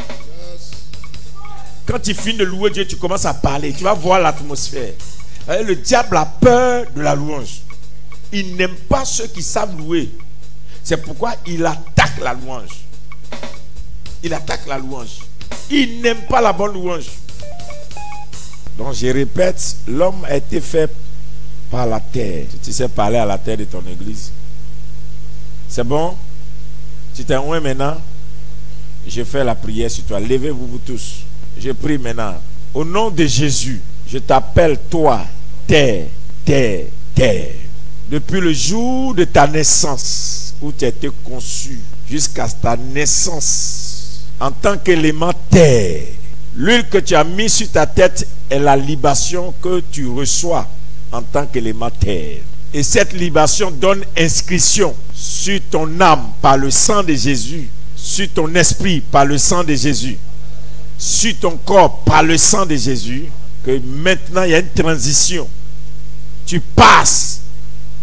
A: Quand tu finis de louer Dieu, tu commences à parler. Tu vas voir l'atmosphère. Le diable a peur de la louange. Il n'aime pas ceux qui savent louer. C'est pourquoi il attaque la louange. Il attaque la louange. Il n'aime pas la bonne louange. Donc je répète, l'homme a été fait par la terre. Tu sais parler à la terre de ton église. C'est bon? Tu t'es oint maintenant. Je fais la prière sur toi. Levez-vous vous tous. Je prie maintenant. Au nom de Jésus, je t'appelle toi, terre, terre, terre. Depuis le jour de ta naissance, où tu as été conçu, jusqu'à ta naissance, en tant qu'élément terre, l'huile que tu as mis sur ta tête est la libation que tu reçois en tant qu'élément terre. Et cette libation donne inscription sur ton âme par le sang de Jésus, sur ton esprit par le sang de Jésus, sur ton corps par le sang de Jésus, que maintenant il y a une transition. Tu passes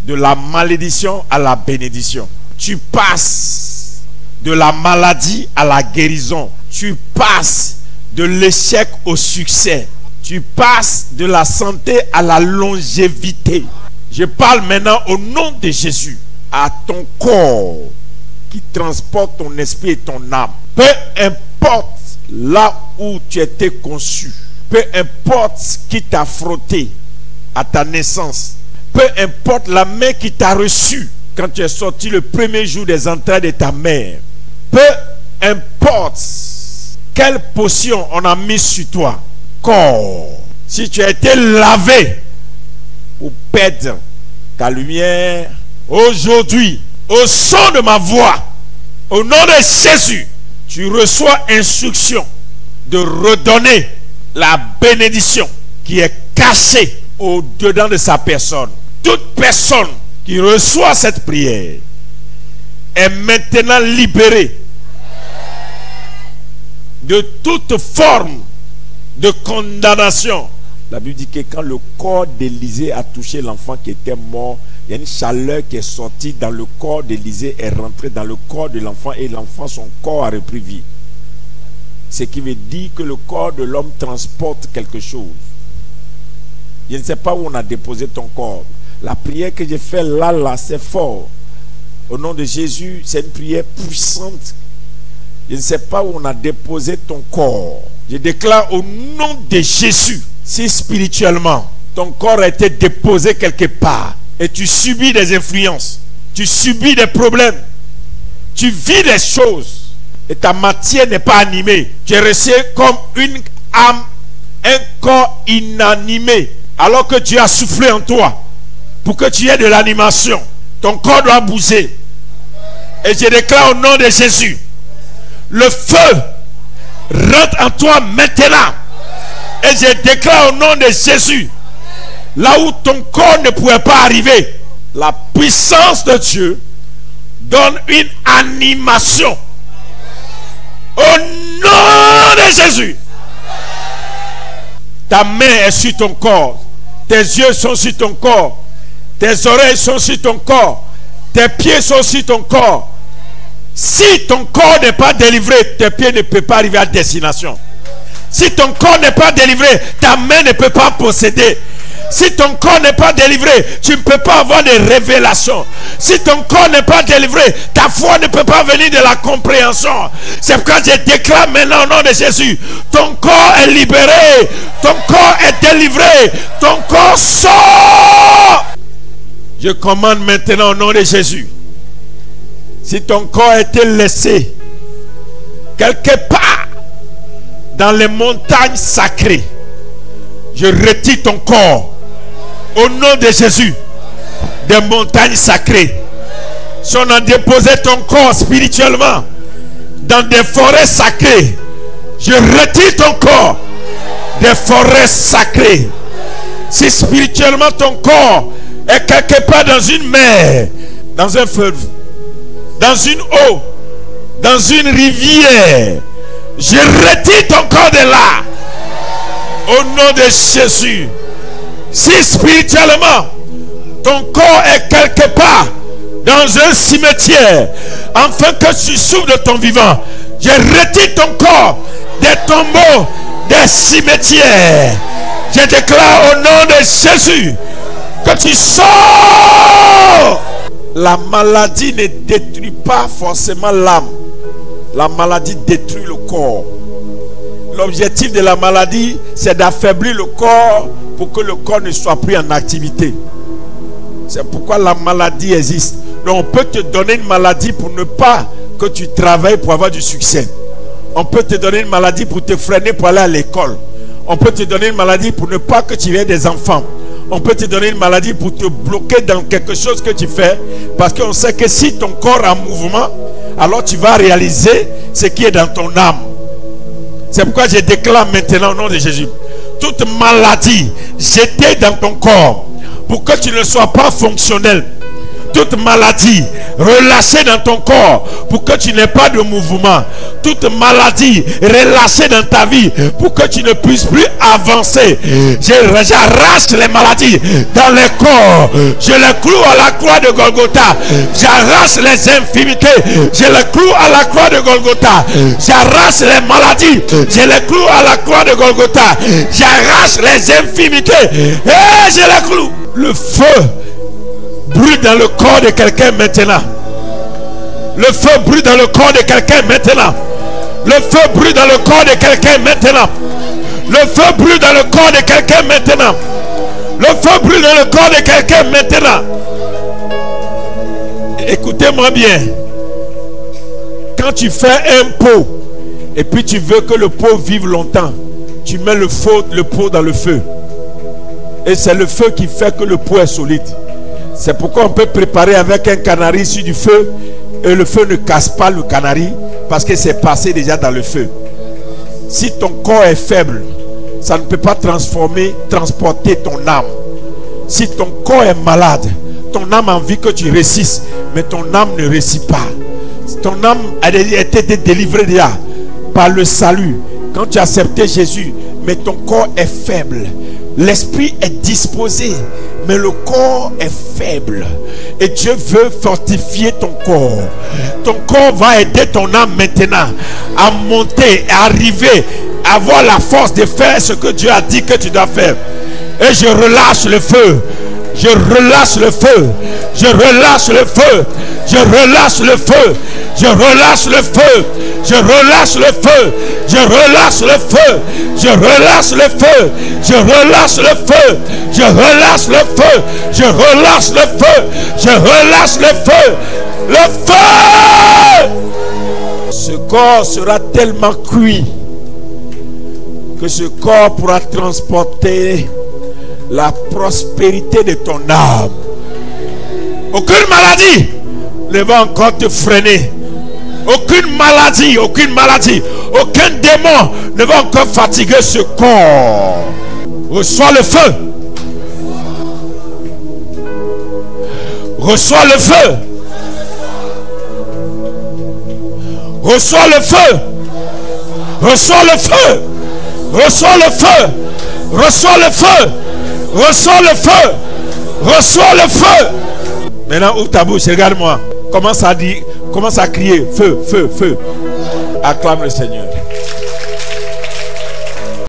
A: de la malédiction à la bénédiction. Tu passes de la maladie à la guérison. Tu passes de l'échec au succès. Tu passes de la santé à la longévité. Je parle maintenant au nom de Jésus à ton corps qui transporte ton esprit et ton âme. Peu importe là où tu étais conçu, peu importe qui t'a frotté à ta naissance, peu importe la main qui t'a reçu quand tu es sorti le premier jour des entrailles de ta mère, peu importe quelle potion on a mis sur toi, corps, si tu as été lavé ou perdre ta lumière, aujourd'hui, au son de ma voix, au nom de Jésus, tu reçois instruction de redonner la bénédiction qui est cachée au-dedans de sa personne. Toute personne qui reçoit cette prière est maintenant libérée de toute forme de condamnation. La Bible dit que quand le corps d'Élisée a touché l'enfant qui était mort, il y a une chaleur qui est sortie dans le corps d'Élisée, est rentrée dans le corps de l'enfant et l'enfant, son corps a repris vie. Ce qui veut dire que le corps de l'homme transporte quelque chose. Je ne sais pas où on a déposé ton corps. La prière que j'ai faite là, c'est fort. Au nom de Jésus, c'est une prière puissante. Je ne sais pas où on a déposé ton corps. Je déclare au nom de Jésus, si spirituellement, ton corps a été déposé quelque part et tu subis des influences, tu subis des problèmes, tu vis des choses et ta matière n'est pas animée. Tu es resté comme une âme, un corps inanimé, alors que Dieu a soufflé en toi pour que tu aies de l'animation. Ton corps doit bouger. Et je déclare au nom de Jésus, le feu rentre en toi maintenant. Et je déclare au nom de Jésus, là où ton corps ne pouvait pas arriver, la puissance de Dieu donne une animation. Au nom de Jésus. Ta main est sur ton corps. Tes yeux sont sur ton corps. Tes oreilles sont sur ton corps. Tes pieds sont sur ton corps. Si ton corps n'est pas délivré, tes pieds ne peuvent pas arriver à destination. Si ton corps n'est pas délivré, ta main ne peut pas posséder. Si ton corps n'est pas délivré, tu ne peux pas avoir de révélations. Si ton corps n'est pas délivré, ta foi ne peut pas venir de la compréhension. C'est pourquoi je déclare maintenant au nom de Jésus, ton corps est libéré, ton corps est délivré, ton corps sort. Je commande maintenant au nom de Jésus, si ton corps a été laissé quelque part dans les montagnes sacrées, je retire ton corps au nom de Jésus des montagnes sacrées. Si on a déposé ton corps spirituellement dans des forêts sacrées, je retire ton corps des forêts sacrées. Si spirituellement ton corps est quelque part dans une mer, dans un fleuve, dans une eau, dans une rivière, je retire ton corps de là. Au nom de Jésus. Si spirituellement ton corps est quelque part dans un cimetière, afin que tu souffres de ton vivant, je retire ton corps des tombeaux, des cimetières. Je déclare au nom de Jésus que tu sors. La maladie ne détruit pas forcément l'âme. La maladie détruit le corps. L'objectif de la maladie, c'est d'affaiblir le corps pour que le corps ne soit plus en activité. C'est pourquoi la maladie existe. Donc on peut te donner une maladie pour ne pas que tu travailles pour avoir du succès. On peut te donner une maladie pour te freiner pour aller à l'école. On peut te donner une maladie pour ne pas que tu aies des enfants. On peut te donner une maladie pour te bloquer dans quelque chose que tu fais. Parce qu'on sait que si ton corps est en mouvement, alors tu vas réaliser ce qui est dans ton âme. C'est pourquoi je déclare maintenant au nom de Jésus, toute maladie jetée dans ton corps pour que tu ne sois pas fonctionnel, toute maladie relâchée dans ton corps pour que tu n'aies pas de mouvement, toute maladie relâchée dans ta vie pour que tu ne puisses plus avancer, j'arrache les maladies dans les corps, je les cloue à la croix de Golgotha, j'arrache les infirmités, je les cloue à la croix de Golgotha, j'arrache les maladies, je les cloue à la croix de Golgotha, j'arrache les infirmités et je les cloue. Le feu brûle dans le corps de quelqu'un maintenant. Le feu brûle dans le corps de quelqu'un maintenant. Le feu brûle dans le corps de quelqu'un maintenant. Le feu brûle dans le corps de quelqu'un maintenant. Le feu brûle dans le corps de quelqu'un maintenant. Écoutez-moi bien. Quand tu fais un pot et puis tu veux que le pot vive longtemps, tu mets le pot dans le feu. Et c'est le feu qui fait que le pot est solide. C'est pourquoi on peut préparer avec un canari sur du feu et le feu ne casse pas le canari parce que c'est passé déjà dans le feu. Si ton corps est faible, ça ne peut pas transporter ton âme. Si ton corps est malade, ton âme a envie que tu réussisses, mais ton âme ne réussit pas. Ton âme a été délivrée déjà par le salut. Quand tu as accepté Jésus, mais ton corps est faible. L'esprit est disposé, mais le corps est faible. Et Dieu veut fortifier ton corps. Ton corps va aider ton âme maintenant à monter, à arriver, à avoir la force de faire ce que Dieu a dit que tu dois faire. Et je relâche le feu. Je relâche le feu. Je relâche le feu. Je relâche le feu. Je relâche le feu. Je relâche le feu. Je relâche le feu. Je relâche le feu. Je relâche le feu. Je relâche le feu. Je relâche le feu. Je relâche le feu. Le feu. Ce corps sera tellement cuit que ce corps pourra transporter la prospérité de ton âme. Aucune maladie ne va encore te freiner. Aucune maladie, aucun démon ne va encore fatiguer ce corps. Reçois le feu. Reçois le feu. Reçois le feu. Reçois le feu. Reçois le feu. Reçois le feu. Reçois le feu. Reçois le feu. Maintenant ouvre ta bouche, regarde-moi. Commence à dire, commence à crier feu, feu, feu. Acclame le Seigneur.